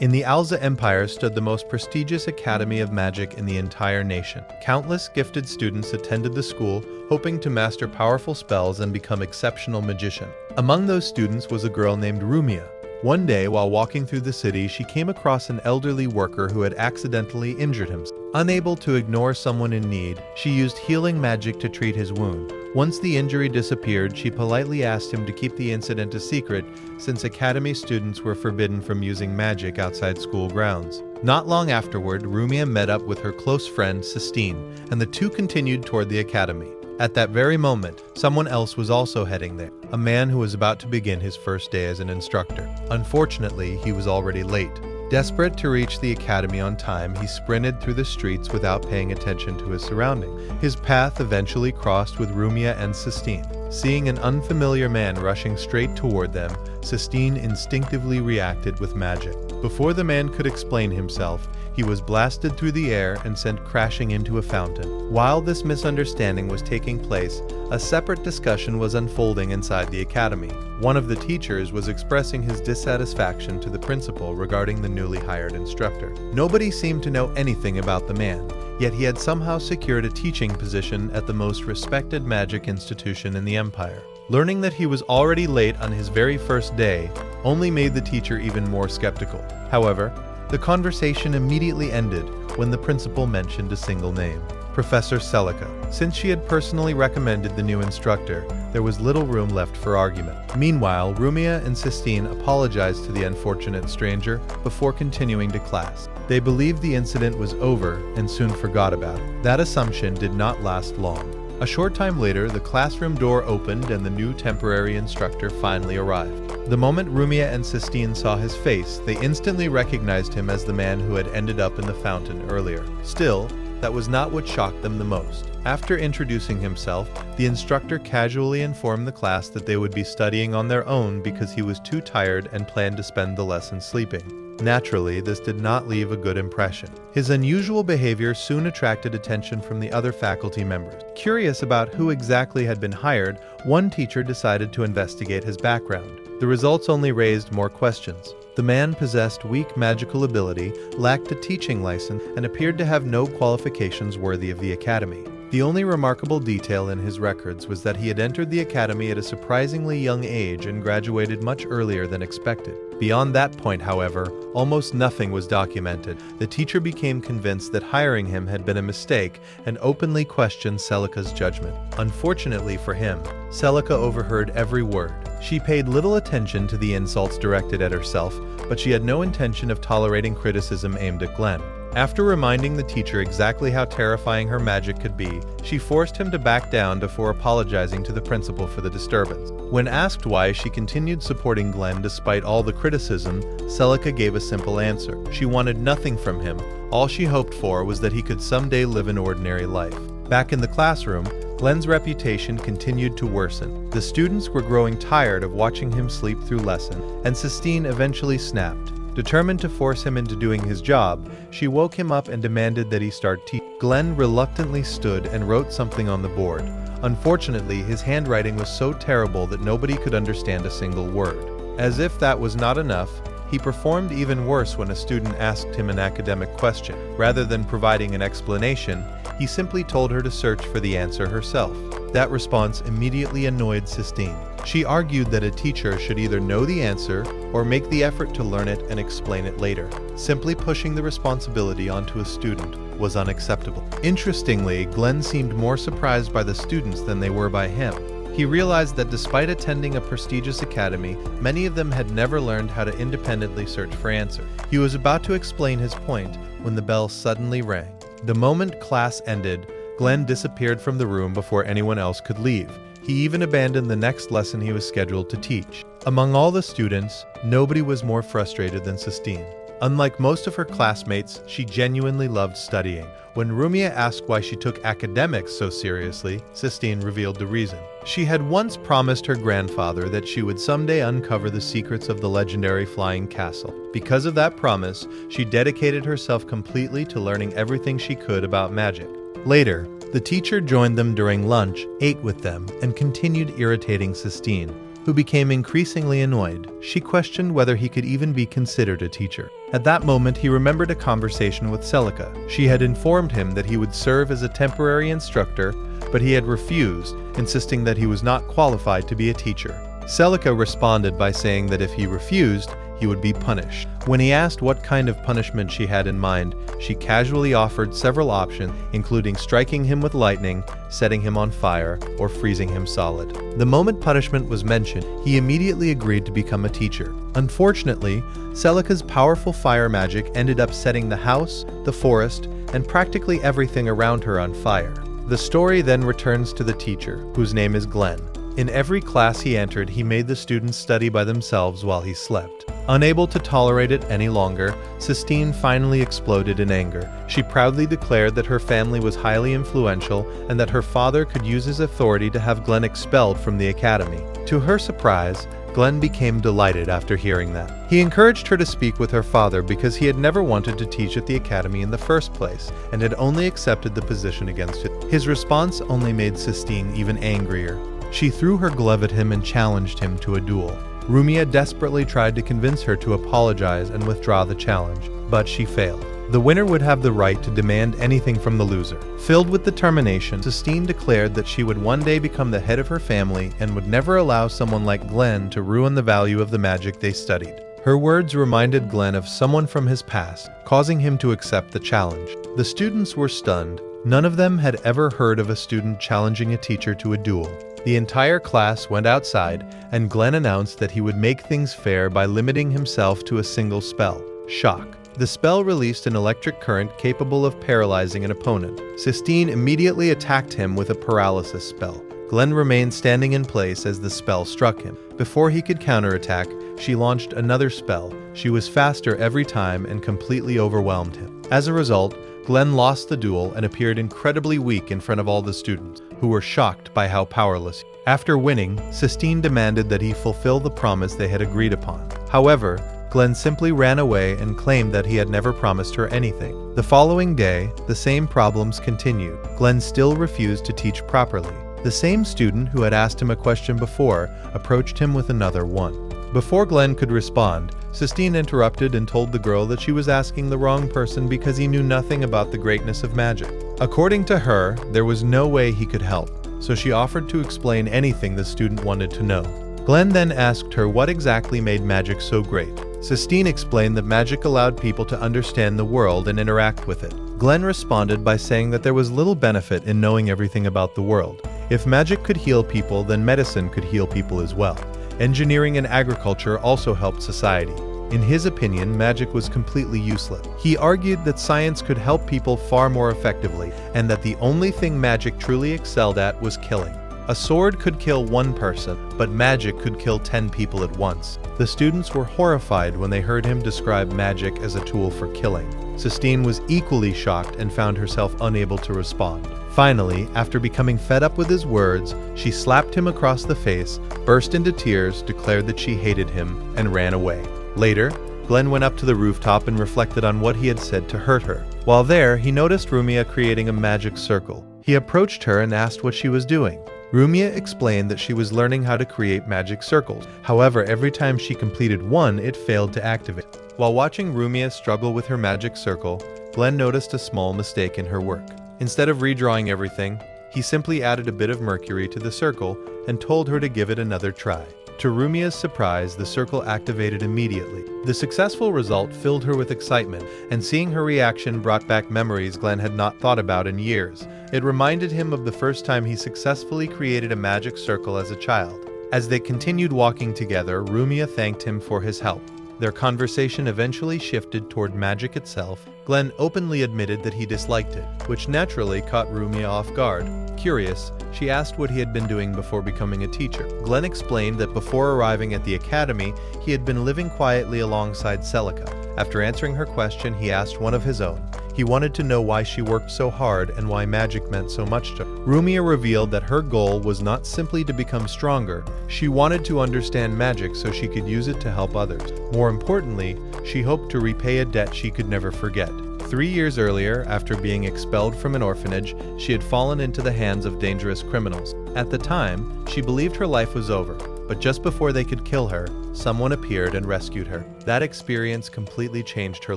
In the Alza Empire stood the most prestigious academy of magic in the entire nation. Countless gifted students attended the school, hoping to master powerful spells and become exceptional magicians. Among those students was a girl named Rumia. One day, while walking through the city, she came across an elderly worker who had accidentally injured himself. Unable to ignore someone in need, she used healing magic to treat his wound. Once the injury disappeared, she politely asked him to keep the incident a secret, since academy students were forbidden from using magic outside school grounds. Not long afterward, Rumia met up with her close friend Sistine, and the two continued toward the academy. At that very moment, someone else was also heading there, a man who was about to begin his first day as an instructor. Unfortunately, he was already late. Desperate to reach the academy on time, he sprinted through the streets without paying attention to his surroundings. His path eventually crossed with Rumia and Sistine. Seeing an unfamiliar man rushing straight toward them, Sistine instinctively reacted with magic. Before the man could explain himself, he was blasted through the air and sent crashing into a fountain. While this misunderstanding was taking place, a separate discussion was unfolding inside the academy. One of the teachers was expressing his dissatisfaction to the principal regarding the newly hired instructor. Nobody seemed to know anything about the man, yet he had somehow secured a teaching position at the most respected magic institution in the empire. Learning that he was already late on his very first day only made the teacher even more skeptical. However, the conversation immediately ended when the principal mentioned a single name: Professor Celica. Since she had personally recommended the new instructor, there was little room left for argument. Meanwhile, Rumia and Sistine apologized to the unfortunate stranger before continuing to class. They believed the incident was over and soon forgot about it. That assumption did not last long. A short time later, the classroom door opened and the new temporary instructor finally arrived. The moment Rumia and Sistine saw his face, they instantly recognized him as the man who had ended up in the fountain earlier. Still, that was not what shocked them the most. After introducing himself, the instructor casually informed the class that they would be studying on their own because he was too tired and planned to spend the lesson sleeping. Naturally, this did not leave a good impression. His unusual behavior soon attracted attention from the other faculty members. Curious about who exactly had been hired, one teacher decided to investigate his background. The results only raised more questions. The man possessed weak magical ability, lacked a teaching license, and appeared to have no qualifications worthy of the academy. The only remarkable detail in his records was that he had entered the academy at a surprisingly young age and graduated much earlier than expected. Beyond that point, however, almost nothing was documented. The teacher became convinced that hiring him had been a mistake and openly questioned Celica's judgment. Unfortunately for him, Celica overheard every word. She paid little attention to the insults directed at herself, but she had no intention of tolerating criticism aimed at Glenn. After reminding the teacher exactly how terrifying her magic could be, she forced him to back down before apologizing to the principal for the disturbance. When asked why she continued supporting Glenn despite all the criticism, Celica gave a simple answer. She wanted nothing from him. All she hoped for was that he could someday live an ordinary life. Back in the classroom, Glenn's reputation continued to worsen. The students were growing tired of watching him sleep through lessons, and Sistine eventually snapped. Determined to force him into doing his job, she woke him up and demanded that he start teaching. Glenn reluctantly stood and wrote something on the board. Unfortunately, his handwriting was so terrible that nobody could understand a single word. As if that was not enough, he performed even worse when a student asked him an academic question. Rather than providing an explanation, he simply told her to search for the answer herself. That response immediately annoyed Sistine. She argued that a teacher should either know the answer or make the effort to learn it and explain it later. Simply pushing the responsibility onto a student was unacceptable. Interestingly, Glenn seemed more surprised by the students than they were by him. He realized that despite attending a prestigious academy, many of them had never learned how to independently search for answers. He was about to explain his point when the bell suddenly rang. The moment class ended, Glenn disappeared from the room before anyone else could leave. He even abandoned the next lesson he was scheduled to teach. Among all the students, nobody was more frustrated than Sistine. Unlike most of her classmates, she genuinely loved studying. When Rumia asked why she took academics so seriously, Sistine revealed the reason. She had once promised her grandfather that she would someday uncover the secrets of the legendary flying castle. Because of that promise, she dedicated herself completely to learning everything she could about magic. Later, the teacher joined them during lunch, ate with them, and continued irritating Sistine. who became increasingly annoyed. She questioned whether he could even be considered a teacher. At that moment, he remembered a conversation with Celica. She had informed him that he would serve as a temporary instructor, but he had refused, insisting that he was not qualified to be a teacher. Celica responded by saying that if he refused, he would be punished. When he asked what kind of punishment she had in mind, she casually offered several options, including striking him with lightning, setting him on fire, or freezing him solid. The moment punishment was mentioned, he immediately agreed to become a teacher. Unfortunately, Celica's powerful fire magic ended up setting the house, the forest, and practically everything around her on fire. The story then returns to the teacher, whose name is Glenn. In every class he entered, he made the students study by themselves while he slept. Unable to tolerate it any longer, Sistine finally exploded in anger. She proudly declared that her family was highly influential and that her father could use his authority to have Glenn expelled from the academy. To her surprise, Glenn became delighted after hearing that. He encouraged her to speak with her father because he had never wanted to teach at the academy in the first place and had only accepted the position against it. His response only made Sistine even angrier. She threw her glove at him and challenged him to a duel. Rumia desperately tried to convince her to apologize and withdraw the challenge, but she failed. The winner would have the right to demand anything from the loser. Filled with determination, Sistine declared that she would one day become the head of her family and would never allow someone like Glenn to ruin the value of the magic they studied. Her words reminded Glenn of someone from his past, causing him to accept the challenge. The students were stunned. None of them had ever heard of a student challenging a teacher to a duel. The entire class went outside, and Glenn announced that he would make things fair by limiting himself to a single spell, Shock. The spell released an electric current capable of paralyzing an opponent. Sistine immediately attacked him with a paralysis spell. Glenn remained standing in place as the spell struck him. Before he could counterattack, she launched another spell. She was faster every time and completely overwhelmed him. As a result, Glenn lost the duel and appeared incredibly weak in front of all the students, who were shocked by how powerless. After winning, Sistine demanded that he fulfill the promise they had agreed upon. However, Glenn simply ran away and claimed that he had never promised her anything. The following day, the same problems continued. Glenn still refused to teach properly. The same student who had asked him a question before approached him with another one. Before Glenn could respond, Sistine interrupted and told the girl that she was asking the wrong person because he knew nothing about the greatness of magic. According to her, there was no way he could help, so she offered to explain anything the student wanted to know. Glenn then asked her what exactly made magic so great. Sistine explained that magic allowed people to understand the world and interact with it. Glenn responded by saying that there was little benefit in knowing everything about the world. If magic could heal people, then medicine could heal people as well. Engineering and agriculture also helped society. In his opinion, magic was completely useless. He argued that science could help people far more effectively, and that the only thing magic truly excelled at was killing. A sword could kill one person, but magic could kill 10 people at once. The students were horrified when they heard him describe magic as a tool for killing. Sistine was equally shocked and found herself unable to respond. Finally, after becoming fed up with his words, she slapped him across the face, burst into tears, declared that she hated him, and ran away. Later, Glenn went up to the rooftop and reflected on what he had said to hurt her. While there, he noticed Rumia creating a magic circle. He approached her and asked what she was doing. Rumia explained that she was learning how to create magic circles. However, every time she completed one, it failed to activate. While watching Rumia struggle with her magic circle, Glenn noticed a small mistake in her work. Instead of redrawing everything, he simply added a bit of mercury to the circle and told her to give it another try. To Rumia's surprise, the circle activated immediately. The successful result filled her with excitement, and seeing her reaction brought back memories Glenn had not thought about in years. It reminded him of the first time he successfully created a magic circle as a child. As they continued walking together, Rumia thanked him for his help. Their conversation eventually shifted toward magic itself. Glenn openly admitted that he disliked it, which naturally caught Rumia off guard. Curious, she asked what he had been doing before becoming a teacher. Glenn explained that before arriving at the academy, he had been living quietly alongside Celica. After answering her question, he asked one of his own. He wanted to know why she worked so hard and why magic meant so much to her. Rumia revealed that her goal was not simply to become stronger. She wanted to understand magic so she could use it to help others. More importantly, she hoped to repay a debt she could never forget. 3 years earlier, after being expelled from an orphanage, she had fallen into the hands of dangerous criminals. At the time, she believed her life was over, but just before they could kill her, someone appeared and rescued her. That experience completely changed her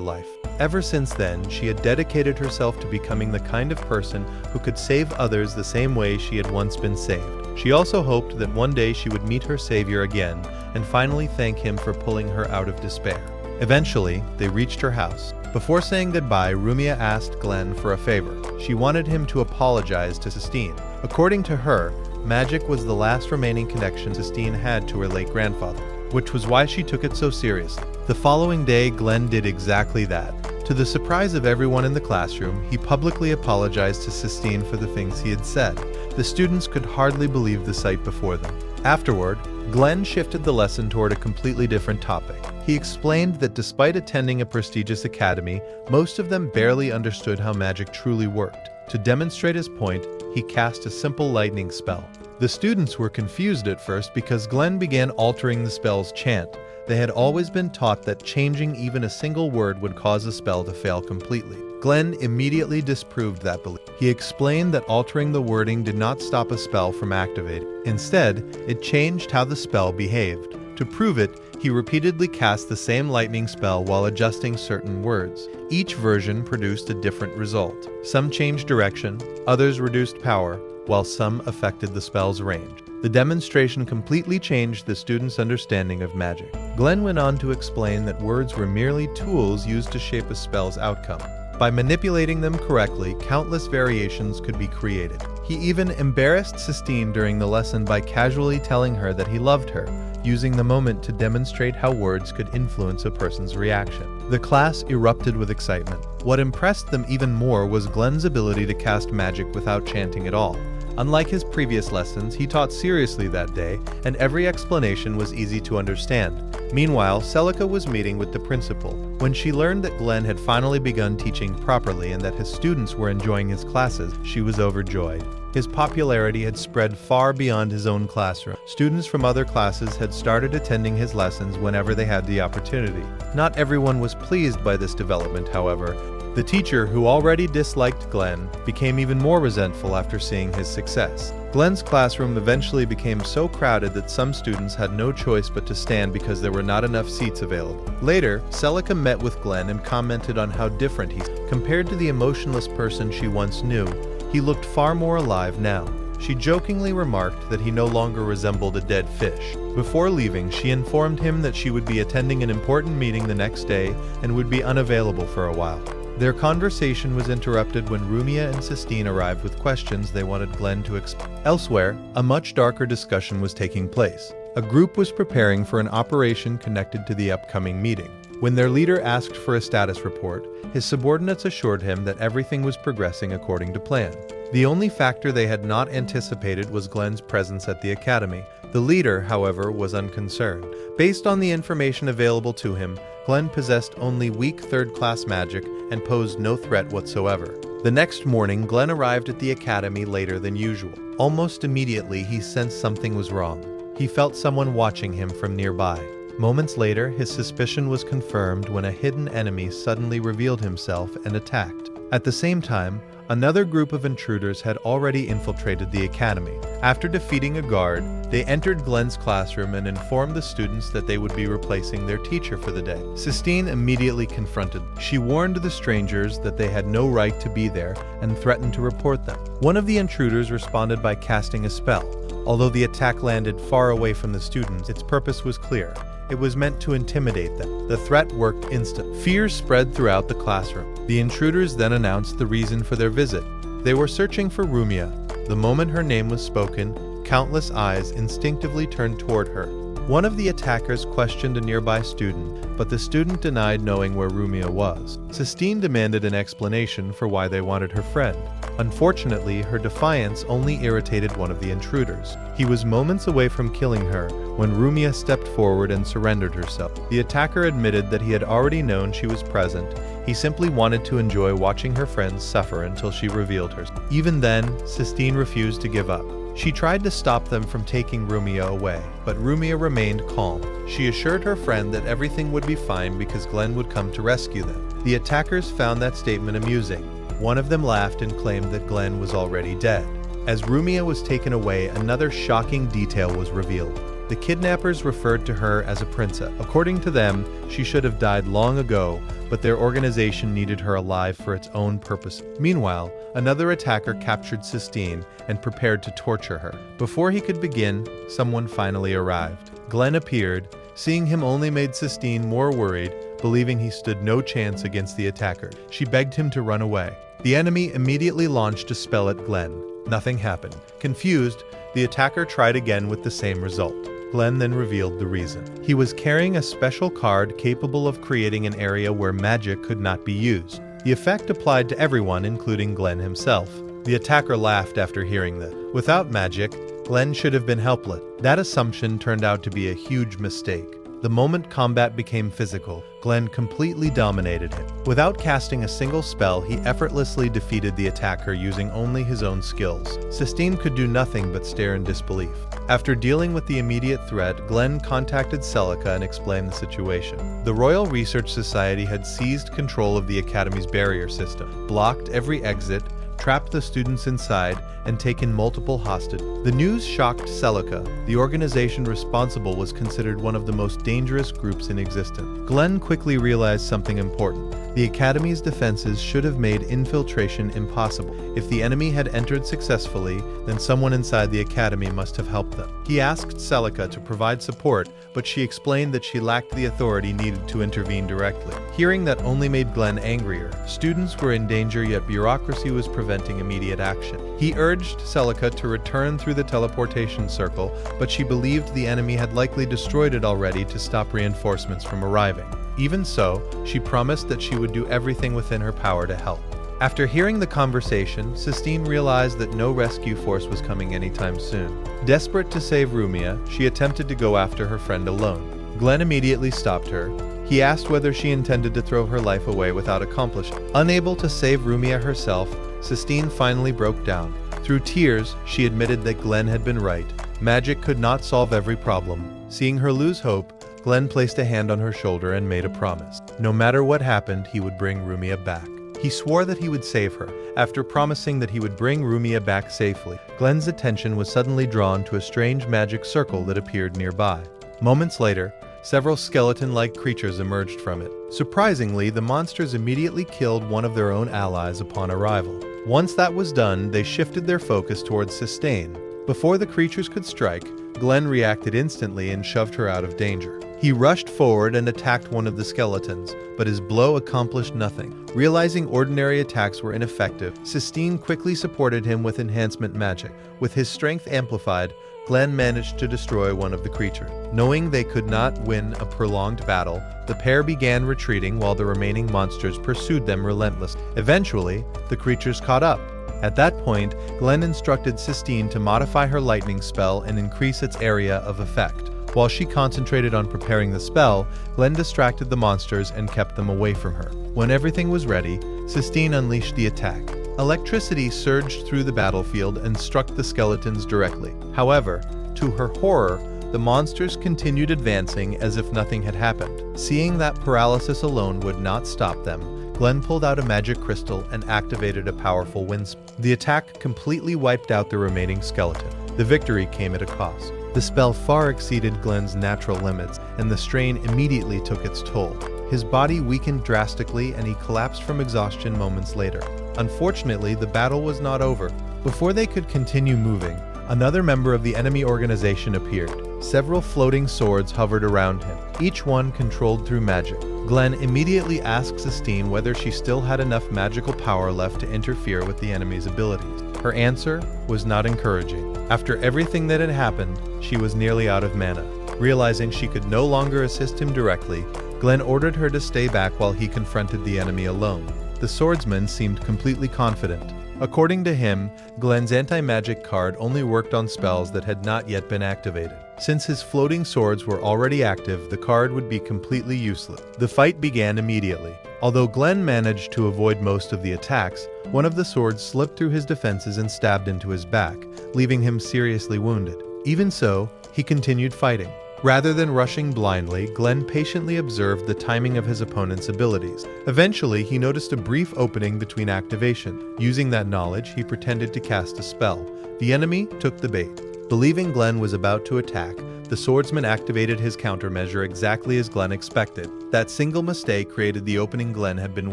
life. Ever since then, she had dedicated herself to becoming the kind of person who could save others the same way she had once been saved. She also hoped that one day she would meet her savior again and finally thank him for pulling her out of despair. Eventually, they reached her house. Before saying goodbye, Rumia asked Glenn for a favor. She wanted him to apologize to Sistine. According to her, magic was the last remaining connection Sistine had to her late grandfather, which was why she took it so seriously. The following day, Glenn did exactly that. To the surprise of everyone in the classroom, he publicly apologized to Sistine for the things he had said. The students could hardly believe the sight before them. Afterward, Glenn shifted the lesson toward a completely different topic. He explained that despite attending a prestigious academy, most of them barely understood how magic truly worked. To demonstrate his point, he cast a simple lightning spell. The students were confused at first because Glenn began altering the spell's chant. They had always been taught that changing even a single word would cause a spell to fail completely. Glenn immediately disproved that belief. He explained that altering the wording did not stop a spell from activating. Instead, it changed how the spell behaved. To prove it, he repeatedly cast the same lightning spell while adjusting certain words. Each version produced a different result. Some changed direction, others reduced power, while some affected the spell's range. The demonstration completely changed the students' understanding of magic. Glenn went on to explain that words were merely tools used to shape a spell's outcome. By manipulating them correctly, countless variations could be created. He even embarrassed Sistine during the lesson by casually telling her that he loved her, using the moment to demonstrate how words could influence a person's reaction. The class erupted with excitement. What impressed them even more was Glenn's ability to cast magic without chanting at all. Unlike his previous lessons, he taught seriously that day, and every explanation was easy to understand. Meanwhile, Celica was meeting with the principal. When she learned that Glenn had finally begun teaching properly and that his students were enjoying his classes, she was overjoyed. His popularity had spread far beyond his own classroom. Students from other classes had started attending his lessons whenever they had the opportunity. Not everyone was pleased by this development, however. The teacher, who already disliked Glenn, became even more resentful after seeing his success. Glenn's classroom eventually became so crowded that some students had no choice but to stand because there were not enough seats available. Later, Celica met with Glenn and commented on how different he was. Compared to the emotionless person she once knew, he looked far more alive now. She jokingly remarked that he no longer resembled a dead fish. Before leaving, she informed him that she would be attending an important meeting the next day and would be unavailable for a while. Their conversation was interrupted when Rumia and Sistine arrived with questions they wanted Glenn to explain. Elsewhere, a much darker discussion was taking place. A group was preparing for an operation connected to the upcoming meeting. When their leader asked for a status report, his subordinates assured him that everything was progressing according to plan. The only factor they had not anticipated was Glenn's presence at the academy. The leader, however, was unconcerned. Based on the information available to him, Glenn possessed only weak third-class magic and posed no threat whatsoever. The next morning, Glenn arrived at the academy later than usual. Almost immediately, he sensed something was wrong. He felt someone watching him from nearby. Moments later, his suspicion was confirmed when a hidden enemy suddenly revealed himself and attacked. At the same time, another group of intruders had already infiltrated the academy. After defeating a guard, they entered Glenn's classroom and informed the students that they would be replacing their teacher for the day. Sistine immediately confronted them. She warned the strangers that they had no right to be there and threatened to report them. One of the intruders responded by casting a spell. Although the attack landed far away from the students, its purpose was clear. It was meant to intimidate them. The threat worked instantly. Fear spread throughout the classroom. The intruders then announced the reason for their visit. They were searching for Rumia. The moment her name was spoken, countless eyes instinctively turned toward her. One of the attackers questioned a nearby student, but the student denied knowing where Rumia was. Sistine demanded an explanation for why they wanted her friend. Unfortunately, her defiance only irritated one of the intruders. He was moments away from killing her when Rumia stepped forward and surrendered herself. The attacker admitted that he had already known she was present. He simply wanted to enjoy watching her friends suffer until she revealed herself. Even then, Sistine refused to give up. She tried to stop them from taking Rumia away, but Rumia remained calm. She assured her friend that everything would be fine because Glenn would come to rescue them. The attackers found that statement amusing. One of them laughed and claimed that Glenn was already dead. As Rumia was taken away, another shocking detail was revealed. The kidnappers referred to her as a princess. According to them, she should have died long ago, but their organization needed her alive for its own purpose. Meanwhile, another attacker captured Sistine and prepared to torture her. Before he could begin, someone finally arrived. Glenn appeared. Seeing him only made Sistine more worried, believing he stood no chance against the attacker. She begged him to run away. The enemy immediately launched a spell at Glenn. Nothing happened. Confused, the attacker tried again with the same result. Glenn then revealed the reason. He was carrying a special card capable of creating an area where magic could not be used. The effect applied to everyone, including Glenn himself. The attacker laughed after hearing that. Without magic, Glenn should have been helpless. That assumption turned out to be a huge mistake. The moment combat became physical, Glenn completely dominated him. Without casting a single spell, he effortlessly defeated the attacker using only his own skills. Sistine could do nothing but stare in disbelief. After dealing with the immediate threat, Glenn contacted Celica and explained the situation. The Royal Research Society had seized control of the Academy's barrier system, blocked every exit, trapped the students inside, and taken multiple hostages. The news shocked Celica. The organization responsible was considered one of the most dangerous groups in existence. Glenn quickly realized something important. The Academy's defenses should have made infiltration impossible. If the enemy had entered successfully, then someone inside the Academy must have helped them. He asked Celica to provide support, but she explained that she lacked the authority needed to intervene directly. Hearing that only made Glenn angrier. Students were in danger, yet bureaucracy was preventing immediate action. He urged Celica to return through the teleportation circle, but she believed the enemy had likely destroyed it already to stop reinforcements from arriving. Even so, she promised that she would do everything within her power to help. After hearing the conversation, Sistine realized that no rescue force was coming anytime soon. Desperate to save Rumia, she attempted to go after her friend alone. Glenn immediately stopped her. He asked whether she intended to throw her life away without accomplishing. Unable to save Rumia herself, Sistine finally broke down. Through tears, she admitted that Glenn had been right. Magic could not solve every problem. Seeing her lose hope, Glenn placed a hand on her shoulder and made a promise. No matter what happened, he would bring Rumia back. He swore that he would save her. After promising that he would bring Rumia back safely, Glenn's attention was suddenly drawn to a strange magic circle that appeared nearby. Moments later, several skeleton-like creatures emerged from it. Surprisingly, the monsters immediately killed one of their own allies upon arrival. Once that was done, they shifted their focus towards Sistine. Before the creatures could strike, Glenn reacted instantly and shoved her out of danger. He rushed forward and attacked one of the skeletons, but his blow accomplished nothing. Realizing ordinary attacks were ineffective, Sistine quickly supported him with enhancement magic. With his strength amplified, Glenn managed to destroy one of the creatures. Knowing they could not win a prolonged battle, the pair began retreating while the remaining monsters pursued them relentlessly. Eventually, the creatures caught up. At that point, Glenn instructed Sistine to modify her lightning spell and increase its area of effect. While she concentrated on preparing the spell, Glenn distracted the monsters and kept them away from her. When everything was ready, Sistine unleashed the attack. Electricity surged through the battlefield and struck the skeletons directly. However, to her horror, the monsters continued advancing as if nothing had happened. Seeing that paralysis alone would not stop them, Glenn pulled out a magic crystal and activated a powerful wind spell. The attack completely wiped out the remaining skeleton. The victory came at a cost. The spell far exceeded Glenn's natural limits, and the strain immediately took its toll. His body weakened drastically, and he collapsed from exhaustion moments later. Unfortunately, the battle was not over. Before they could continue moving, another member of the enemy organization appeared. Several floating swords hovered around him, each one controlled through magic. Glenn immediately asked Sistine whether she still had enough magical power left to interfere with the enemy's abilities. Her answer was not encouraging. After everything that had happened, she was nearly out of mana. Realizing she could no longer assist him directly, Glenn ordered her to stay back while he confronted the enemy alone. The swordsman seemed completely confident. According to him, Glenn's anti-magic card only worked on spells that had not yet been activated. Since his floating swords were already active, the card would be completely useless. The fight began immediately. Although Glenn managed to avoid most of the attacks, one of the swords slipped through his defenses and stabbed into his back, leaving him seriously wounded. Even so, he continued fighting. Rather than rushing blindly, Glenn patiently observed the timing of his opponent's abilities. Eventually, he noticed a brief opening between activation. Using that knowledge, he pretended to cast a spell. The enemy took the bait. Believing Glenn was about to attack, the The swordsman activated his countermeasure exactly as Glenn expected. That single mistake created the opening Glenn had been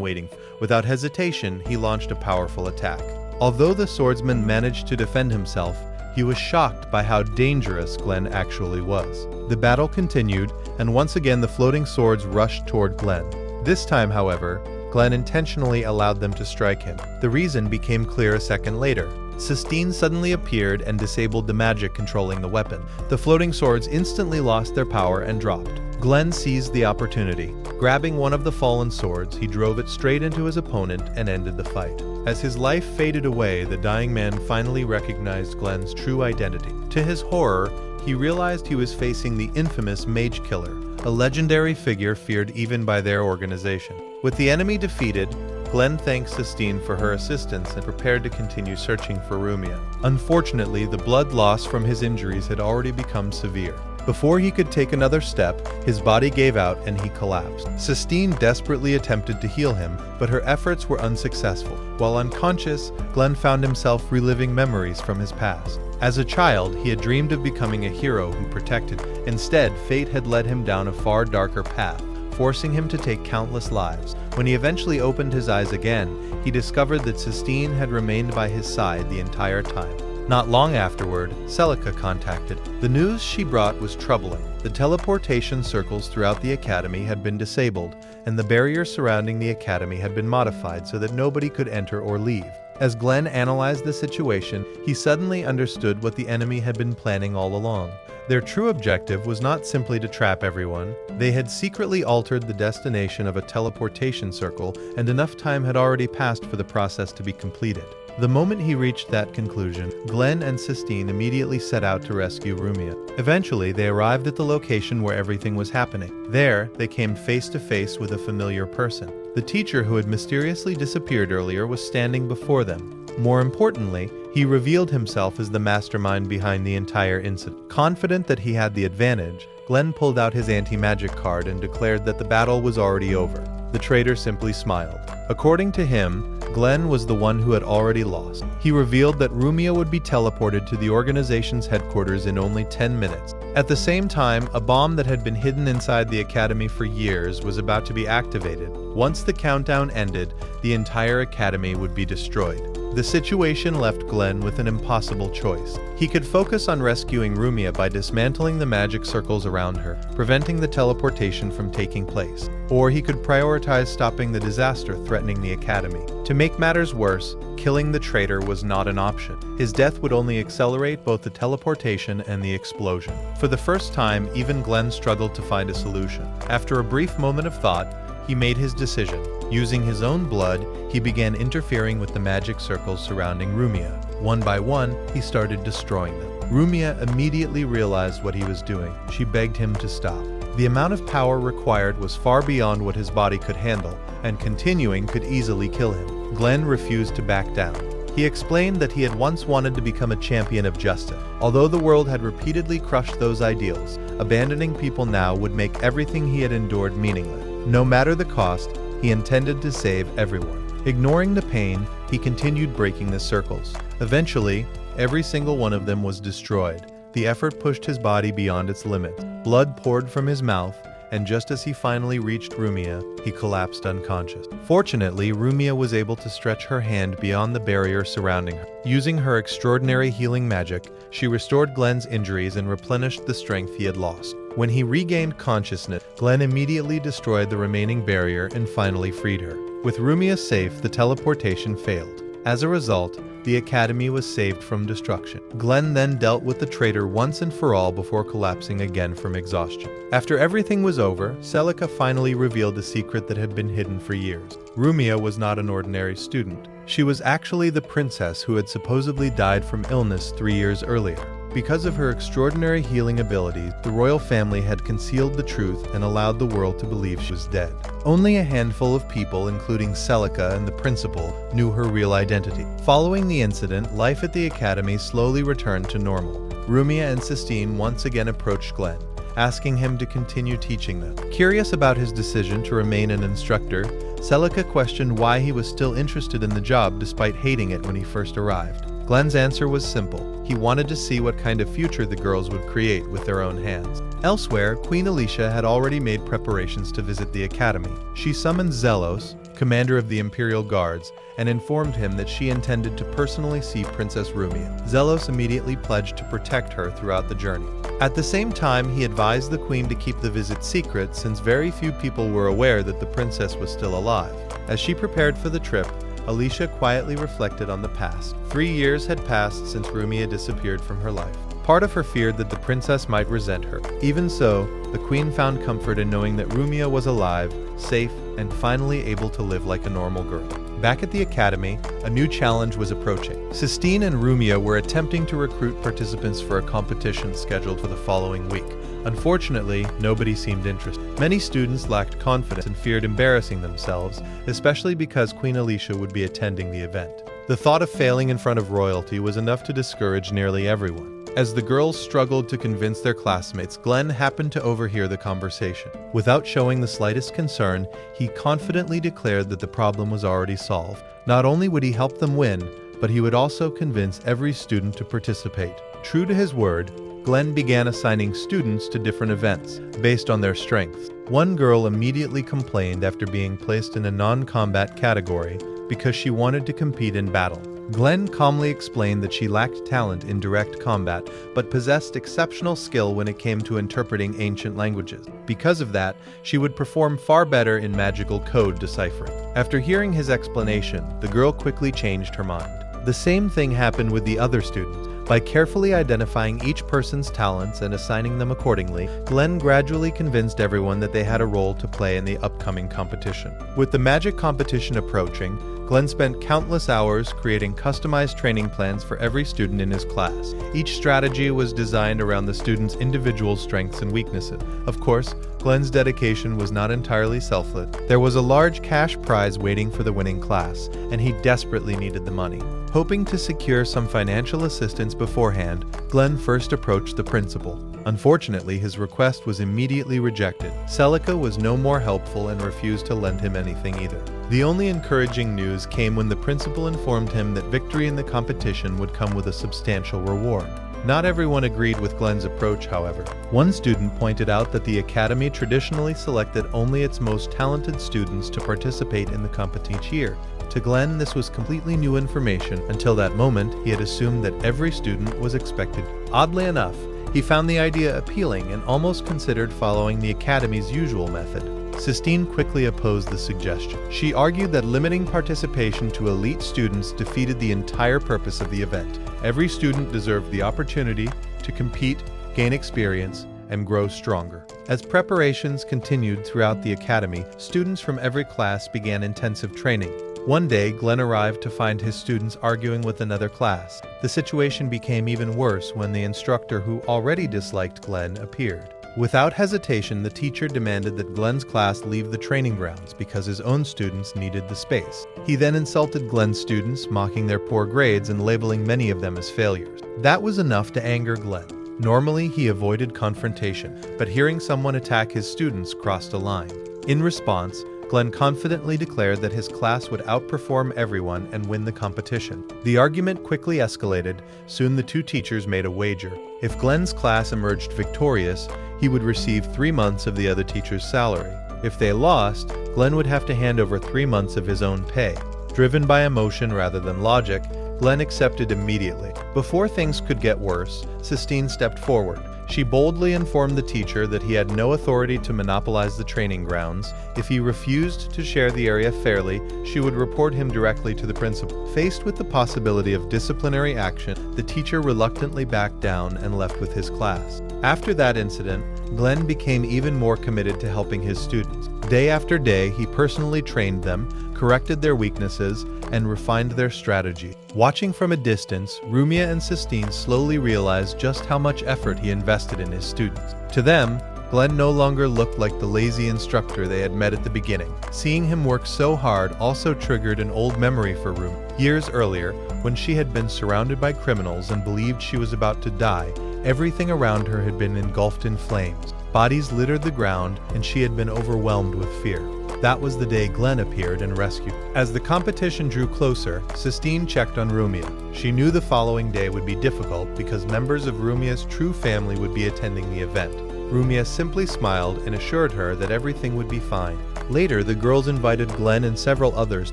waiting for. Without hesitation, he launched a powerful attack. Although the swordsman managed to defend himself, he was shocked by how dangerous Glenn actually was. The battle continued, and once again the floating swords rushed toward Glenn. This time, however, Glenn intentionally allowed them to strike him. The reason became clear a second later. Sistine suddenly appeared and disabled the magic controlling the weapon. The floating swords instantly lost their power and dropped. Glenn seized the opportunity. Grabbing one of the fallen swords, he drove it straight into his opponent and ended the fight. As his life faded away, the dying man finally recognized Glenn's true identity. To his horror, he realized he was facing the infamous Mage Killer, a legendary figure feared even by their organization. With the enemy defeated, Glenn thanked Sistine for her assistance and prepared to continue searching for Rumia. Unfortunately, the blood loss from his injuries had already become severe. Before he could take another step, his body gave out and he collapsed. Sistine desperately attempted to heal him, but her efforts were unsuccessful. While unconscious, Glenn found himself reliving memories from his past. As a child, he had dreamed of becoming a hero who protected. Instead, fate had led him down a far darker path, forcing him to take countless lives. When he eventually opened his eyes again, he discovered that Sistine had remained by his side the entire time. Not long afterward, Celica contacted. The news she brought was troubling. The teleportation circles throughout the academy had been disabled, and the barrier surrounding the academy had been modified so that nobody could enter or leave. As Glenn analyzed the situation, he suddenly understood what the enemy had been planning all along. Their true objective was not simply to trap everyone. They had secretly altered the destination of a teleportation circle, and enough time had already passed for the process to be completed. The moment he reached that conclusion, Glenn and Sistine immediately set out to rescue Rumia. Eventually, they arrived at the location where everything was happening. There, they came face to face with a familiar person. The teacher who had mysteriously disappeared earlier was standing before them. More importantly, he revealed himself as the mastermind behind the entire incident. Confident that he had the advantage, Glenn pulled out his anti-magic card and declared that the battle was already over. The traitor simply smiled. According to him, Glenn was the one who had already lost. He revealed that Rumia would be teleported to the organization's headquarters in only 10 minutes. At the same time, a bomb that had been hidden inside the academy for years was about to be activated. Once the countdown ended, the entire academy would be destroyed. The situation left Glenn with an impossible choice. He could focus on rescuing Rumia by dismantling the magic circles around her, preventing the teleportation from taking place. Or he could prioritize stopping the disaster threatening the academy. To make matters worse, killing the traitor was not an option. His death would only accelerate both the teleportation and the explosion. For the first time, even Glenn struggled to find a solution. After a brief moment of thought, he made his decision. Using his own blood, he began interfering with the magic circles surrounding Rumia. One by one, he started destroying them. Rumia immediately realized what he was doing. She begged him to stop. The amount of power required was far beyond what his body could handle, and continuing could easily kill him. Glenn refused to back down. He explained that he had once wanted to become a champion of justice. Although the world had repeatedly crushed those ideals, abandoning people now would make everything he had endured meaningless. No matter the cost, he intended to save everyone. Ignoring the pain, he continued breaking the circles. Eventually, every single one of them was destroyed. The effort pushed his body beyond its limits. Blood poured from his mouth, and just as he finally reached Rumia, he collapsed unconscious. Fortunately, Rumia was able to stretch her hand beyond the barrier surrounding her. Using her extraordinary healing magic, she restored Glenn's injuries and replenished the strength he had lost. When he regained consciousness, Glenn immediately destroyed the remaining barrier and finally freed her. With Rumia safe, the teleportation failed. As a result, the academy was saved from destruction. Glenn then dealt with the traitor once and for all before collapsing again from exhaustion. After everything was over, Celica finally revealed a secret that had been hidden for years. Rumia was not an ordinary student. She was actually the princess who had supposedly died from illness 3 years earlier. Because of her extraordinary healing abilities, the royal family had concealed the truth and allowed the world to believe she was dead. Only a handful of people, including Celica and the principal, knew her real identity. Following the incident, life at the academy slowly returned to normal. Rumia and Sistine once again approached Glenn, asking him to continue teaching them. Curious about his decision to remain an instructor, Celica questioned why he was still interested in the job despite hating it when he first arrived. Glenn's answer was simple. He wanted to see what kind of future the girls would create with their own hands. Elsewhere, Queen Alicia had already made preparations to visit the academy. She summoned Zelos, commander of the Imperial Guards, and informed him that she intended to personally see Princess Rumia. Zelos immediately pledged to protect her throughout the journey. At the same time, he advised the queen to keep the visit secret since very few people were aware that the princess was still alive. As she prepared for the trip, Alicia quietly reflected on the past. 3 years had passed since Rumia disappeared from her life. Part of her feared that the princess might resent her. Even so, the queen found comfort in knowing that Rumia was alive, safe, and finally able to live like a normal girl. Back at the academy, a new challenge was approaching. Sistine and Rumia were attempting to recruit participants for a competition scheduled for the following week. Unfortunately, nobody seemed interested. Many students lacked confidence and feared embarrassing themselves, especially because Queen Alicia would be attending the event. The thought of failing in front of royalty was enough to discourage nearly everyone. As the girls struggled to convince their classmates, Glenn happened to overhear the conversation. Without showing the slightest concern, he confidently declared that the problem was already solved. Not only would he help them win, but he would also convince every student to participate. True to his word, Glenn began assigning students to different events based on their strengths. One girl immediately complained after being placed in a non-combat category because she wanted to compete in battle. Glenn calmly explained that she lacked talent in direct combat, but possessed exceptional skill when it came to interpreting ancient languages. Because of that, she would perform far better in magical code deciphering. After hearing his explanation, the girl quickly changed her mind. The same thing happened with the other students. By carefully identifying each person's talents and assigning them accordingly, Glenn gradually convinced everyone that they had a role to play in the upcoming competition. With the magic competition approaching, Glenn spent countless hours creating customized training plans for every student in his class. Each strategy was designed around the student's individual strengths and weaknesses. Of course, Glenn's dedication was not entirely selfless. There was a large cash prize waiting for the winning class, and he desperately needed the money. Hoping to secure some financial assistance beforehand, Glenn first approached the principal. Unfortunately, his request was immediately rejected. Celica was no more helpful and refused to lend him anything either. The only encouraging news came when the principal informed him that victory in the competition would come with a substantial reward. Not everyone agreed with Glenn's approach, however. One student pointed out that the academy traditionally selected only its most talented students to participate in the competition each year. To Glenn, this was completely new information. Until that moment, he had assumed that every student was expected. Oddly enough, he found the idea appealing and almost considered following the academy's usual method. Sistine quickly opposed the suggestion. She argued that limiting participation to elite students defeated the entire purpose of the event. Every student deserved the opportunity to compete, gain experience, and grow stronger. As preparations continued throughout the academy, students from every class began intensive training. One day, Glenn arrived to find his students arguing with another class. The situation became even worse when the instructor who already disliked Glenn appeared. Without hesitation, the teacher demanded that Glenn's class leave the training grounds because his own students needed the space. He then insulted Glenn's students, mocking their poor grades and labeling many of them as failures. That was enough to anger Glenn. Normally, he avoided confrontation, but hearing someone attack his students crossed a line. In response, Glenn confidently declared that his class would outperform everyone and win the competition. The argument quickly escalated. Soon the two teachers made a wager. If Glenn's class emerged victorious, he would receive 3 months of the other teacher's salary. If they lost, Glenn would have to hand over 3 months of his own pay. Driven by emotion rather than logic, Glenn accepted immediately. Before things could get worse, Sistine stepped forward. She boldly informed the teacher that he had no authority to monopolize the training grounds. If he refused to share the area fairly, she would report him directly to the principal. Faced with the possibility of disciplinary action, the teacher reluctantly backed down and left with his class. After that incident, Glenn became even more committed to helping his students. Day after day, he personally trained them, corrected their weaknesses, and refined their strategy. Watching from a distance, Rumia and Sistine slowly realized just how much effort he invested in his students. To them, Glenn no longer looked like the lazy instructor they had met at the beginning. Seeing him work so hard also triggered an old memory for Rumia. Years earlier, when she had been surrounded by criminals and believed she was about to die, everything around her had been engulfed in flames. Bodies littered the ground, and she had been overwhelmed with fear. That was the day Glenn appeared and rescued. As the competition drew closer, Sistine checked on Rumia. She knew the following day would be difficult because members of Rumia's true family would be attending the event. Rumia simply smiled and assured her that everything would be fine. Later, the girls invited Glenn and several others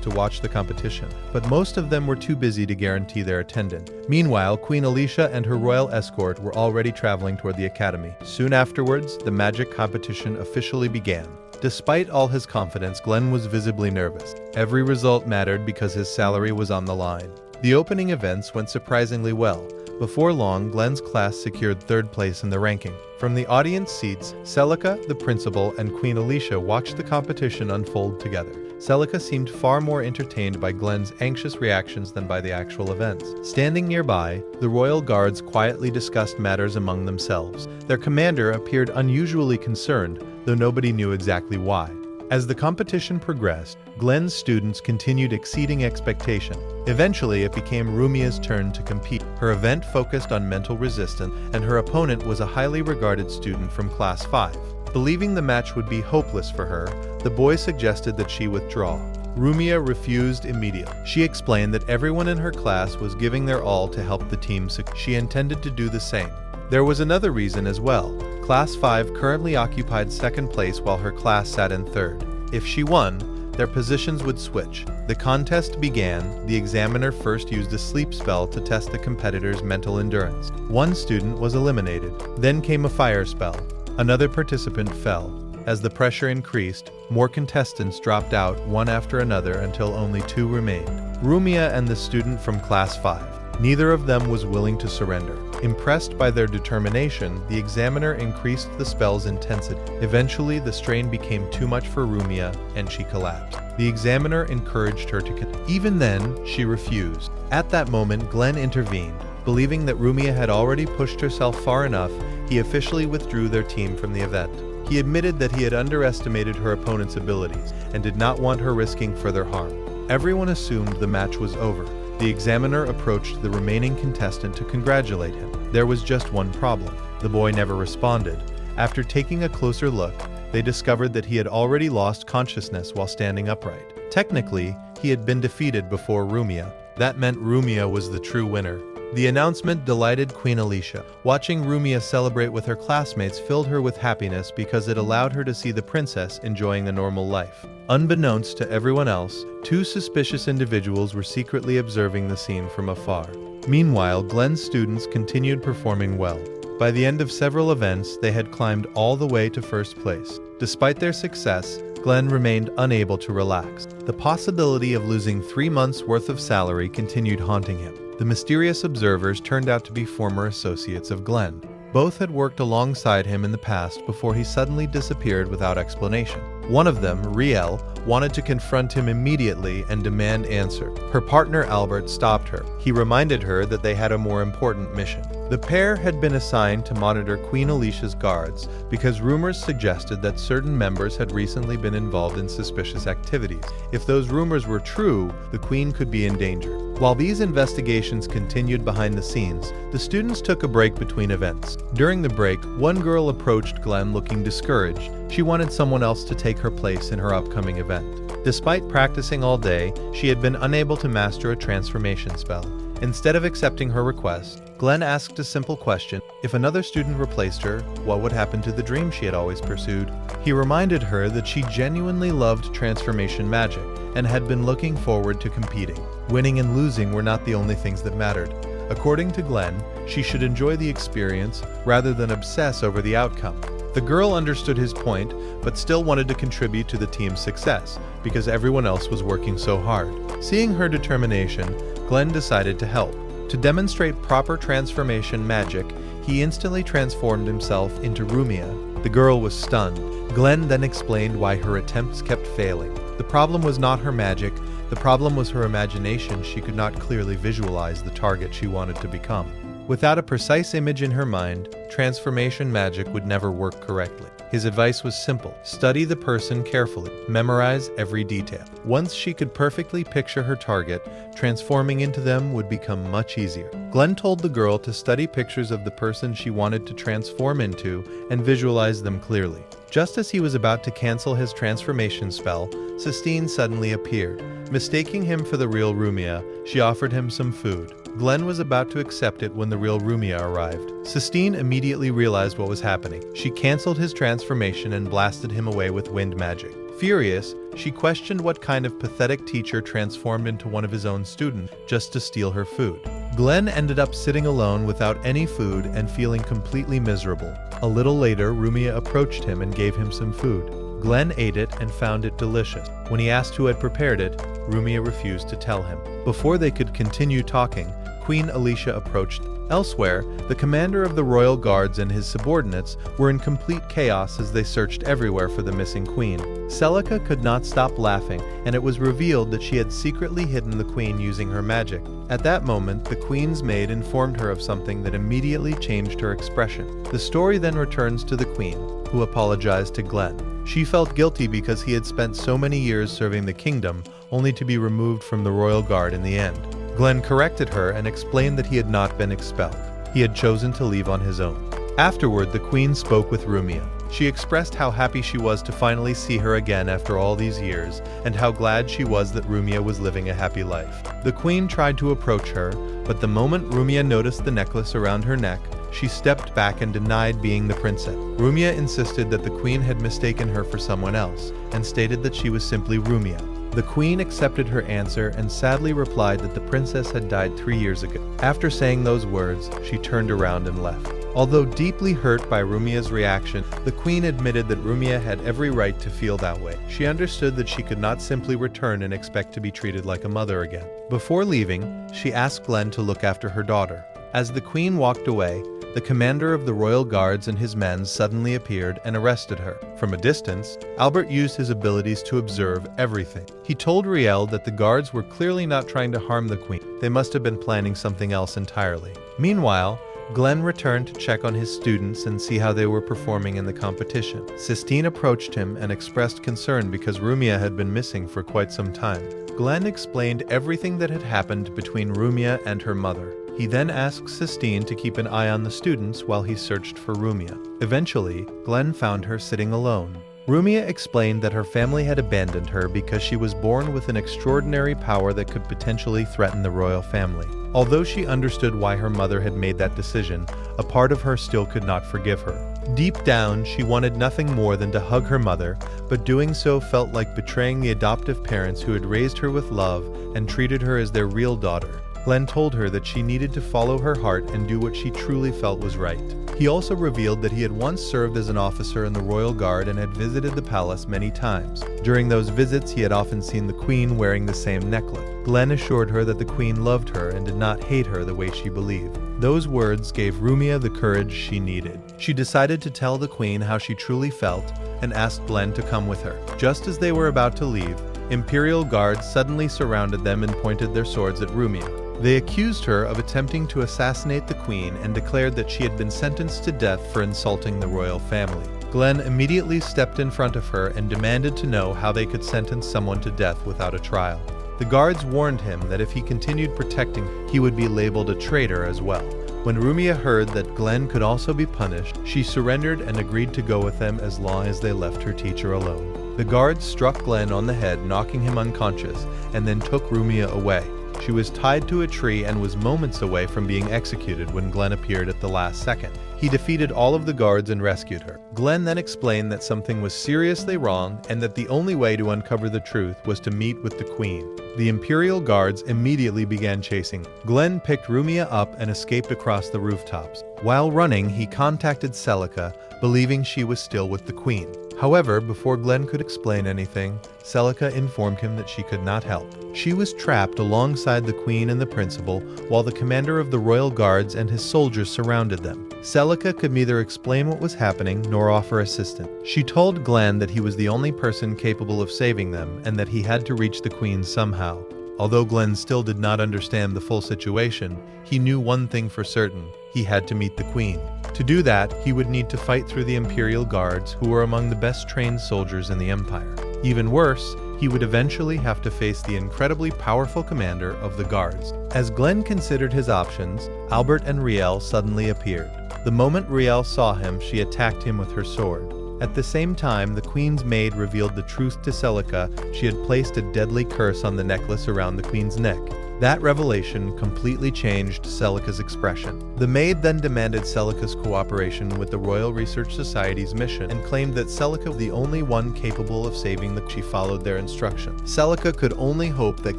to watch the competition, but most of them were too busy to guarantee their attendance. Meanwhile, Queen Alicia and her royal escort were already traveling toward the academy. Soon afterwards, the magic competition officially began. Despite all his confidence, Glenn was visibly nervous. Every result mattered because his salary was on the line. The opening events went surprisingly well. Before long, Glenn's class secured third place in the ranking. From the audience seats, Celica, the principal, and Queen Alicia watched the competition unfold together. Celica seemed far more entertained by Glenn's anxious reactions than by the actual events. Standing nearby, the royal guards quietly discussed matters among themselves. Their commander appeared unusually concerned, though nobody knew exactly why. As the competition progressed, Glenn's students continued exceeding expectation. Eventually, it became Rumia's turn to compete. Her event focused on mental resistance, and her opponent was a highly regarded student from Class 5. Believing the match would be hopeless for her, the boy suggested that she withdraw. Rumia refused immediately. She explained that everyone in her class was giving their all to help the team succeed. She intended to do the same. There was another reason as well. Class 5 currently occupied second place while her class sat in third. If she won, their positions would switch. The contest began. The examiner first used a sleep spell to test the competitor's mental endurance. One student was eliminated. Then came a fire spell. Another participant fell. As the pressure increased, more contestants dropped out one after another until only 2 remained. Rumia and the student from Class 5. Neither of them was willing to surrender. Impressed by their determination, the examiner increased the spell's intensity. Eventually, the strain became too much for Rumia, and she collapsed. The examiner encouraged her to continue. Even then, she refused. At that moment, Glenn intervened. Believing that Rumia had already pushed herself far enough, he officially withdrew their team from the event. He admitted that he had underestimated her opponent's abilities and did not want her risking further harm. Everyone assumed the match was over. The examiner approached the remaining contestant to congratulate him. There was just one problem. The boy never responded. After taking a closer look, they discovered that he had already lost consciousness while standing upright. Technically, he had been defeated before Rumia. That meant Rumia was the true winner. The announcement delighted Queen Alicia. Watching Rumia celebrate with her classmates filled her with happiness because it allowed her to see the princess enjoying a normal life. Unbeknownst to everyone else, 2 suspicious individuals were secretly observing the scene from afar. Meanwhile, Glenn's students continued performing well. By the end of several events, they had climbed all the way to first place. Despite their success, Glenn remained unable to relax. The possibility of losing 3 months' worth of salary continued haunting him. The mysterious observers turned out to be former associates of Glenn. Both had worked alongside him in the past before he suddenly disappeared without explanation. One of them, Riel, wanted to confront him immediately and demand answer. Her partner Albert stopped her. He reminded her that they had a more important mission. The pair had been assigned to monitor Queen Alicia's guards because rumors suggested that certain members had recently been involved in suspicious activities. If those rumors were true, the Queen could be in danger. While these investigations continued behind the scenes, the students took a break between events. During the break, one girl approached Glenn looking discouraged. She wanted someone else to take her place in her upcoming event. Despite practicing all day, she had been unable to master a transformation spell. Instead of accepting her request, Glenn asked a simple question. If another student replaced her, what would happen to the dream she had always pursued? He reminded her that she genuinely loved transformation magic and had been looking forward to competing. Winning and losing were not the only things that mattered. According to Glenn, she should enjoy the experience rather than obsess over the outcome. The girl understood his point, but still wanted to contribute to the team's success because everyone else was working so hard. Seeing her determination, Glenn decided to help. To demonstrate proper transformation magic, he instantly transformed himself into Rumia. The girl was stunned. Glenn then explained why her attempts kept failing. The problem was not her magic, the problem was her imagination. She could not clearly visualize the target she wanted to become. Without a precise image in her mind, transformation magic would never work correctly. His advice was simple: study the person carefully, memorize every detail. Once she could perfectly picture her target, transforming into them would become much easier. Glenn told the girl to study pictures of the person she wanted to transform into and visualize them clearly. Just as he was about to cancel his transformation spell, Sistine suddenly appeared. Mistaking him for the real Rumia, she offered him some food. Glenn was about to accept it when the real Rumia arrived. Sistine immediately realized what was happening. She canceled his transformation and blasted him away with wind magic. Furious, she questioned what kind of pathetic teacher transformed into one of his own students just to steal her food. Glenn ended up sitting alone without any food and feeling completely miserable. A little later, Rumia approached him and gave him some food. Glenn ate it and found it delicious. When he asked who had prepared it, Rumia refused to tell him. Before they could continue talking, Queen Alicia approached. Elsewhere, the commander of the royal guards and his subordinates were in complete chaos as they searched everywhere for the missing queen. Celica could not stop laughing, and it was revealed that she had secretly hidden the queen using her magic. At that moment, the queen's maid informed her of something that immediately changed her expression. The story then returns to the queen, who apologized to Glenn. She felt guilty because he had spent so many years serving the kingdom, only to be removed from the royal guard in the end. Glenn corrected her and explained that he had not been expelled. He had chosen to leave on his own. Afterward, the queen spoke with Rumia. She expressed how happy she was to finally see her again after all these years, and how glad she was that Rumia was living a happy life. The queen tried to approach her, but the moment Rumia noticed the necklace around her neck, she stepped back and denied being the princess. Rumia insisted that the queen had mistaken her for someone else, and stated that she was simply Rumia. The queen accepted her answer and sadly replied that the princess had died 3 years ago. After saying those words, she turned around and left. Although deeply hurt by Rumia's reaction, the queen admitted that Rumia had every right to feel that way. She understood that she could not simply return and expect to be treated like a mother again. Before leaving, she asked Glenn to look after her daughter. As the queen walked away, the commander of the royal guards and his men suddenly appeared and arrested her. From a distance, Albert used his abilities to observe everything. He told Riel that the guards were clearly not trying to harm the queen. They must have been planning something else entirely. Meanwhile, Glenn returned to check on his students and see how they were performing in the competition. Sistine approached him and expressed concern because Rumia had been missing for quite some time. Glenn explained everything that had happened between Rumia and her mother. He then asked Sistine to keep an eye on the students while he searched for Rumia. Eventually, Glenn found her sitting alone. Rumia explained that her family had abandoned her because she was born with an extraordinary power that could potentially threaten the royal family. Although she understood why her mother had made that decision, a part of her still could not forgive her. Deep down, she wanted nothing more than to hug her mother, but doing so felt like betraying the adoptive parents who had raised her with love and treated her as their real daughter. Glenn told her that she needed to follow her heart and do what she truly felt was right. He also revealed that he had once served as an officer in the royal guard and had visited the palace many times. During those visits, he had often seen the queen wearing the same necklace. Glenn assured her that the queen loved her and did not hate her the way she believed. Those words gave Rumia the courage she needed. She decided to tell the queen how she truly felt and asked Glenn to come with her. Just as they were about to leave, imperial guards suddenly surrounded them and pointed their swords at Rumia. They accused her of attempting to assassinate the queen and declared that she had been sentenced to death for insulting the royal family. Glenn immediately stepped in front of her and demanded to know how they could sentence someone to death without a trial. The guards warned him that if he continued protecting, he would be labeled a traitor as well. When Rumia heard that Glenn could also be punished, she surrendered and agreed to go with them as long as they left her teacher alone. The guards struck Glenn on the head, knocking him unconscious, and then took Rumia away. She was tied to a tree and was moments away from being executed when Glenn appeared at the last second. He defeated all of the guards and rescued her. Glenn then explained that something was seriously wrong and that the only way to uncover the truth was to meet with the queen. The imperial guards immediately began chasing. Glenn picked Rumia up and escaped across the rooftops. While running, he contacted Celica, believing she was still with the queen. However, before Glenn could explain anything, Celica informed him that she could not help. She was trapped alongside the queen and the principal, while the commander of the royal guards and his soldiers surrounded them. Celica could neither explain what was happening nor offer assistance. She told Glenn that he was the only person capable of saving them and that he had to reach the queen somehow. Although Glenn still did not understand the full situation, he knew one thing for certain: he had to meet the queen. To do that, he would need to fight through the Imperial Guards, who were among the best trained soldiers in the Empire. Even worse, he would eventually have to face the incredibly powerful commander of the Guards. As Glenn considered his options, Albert and Riel suddenly appeared. The moment Riel saw him, she attacked him with her sword. At the same time, the Queen's maid revealed the truth to Celica. She had placed a deadly curse on the necklace around the Queen's neck. That revelation completely changed Celica's expression. The maid then demanded Celica's cooperation with the Royal Research Society's mission and claimed that Celica was the only one capable of saving the. She followed their instructions. Celica could only hope that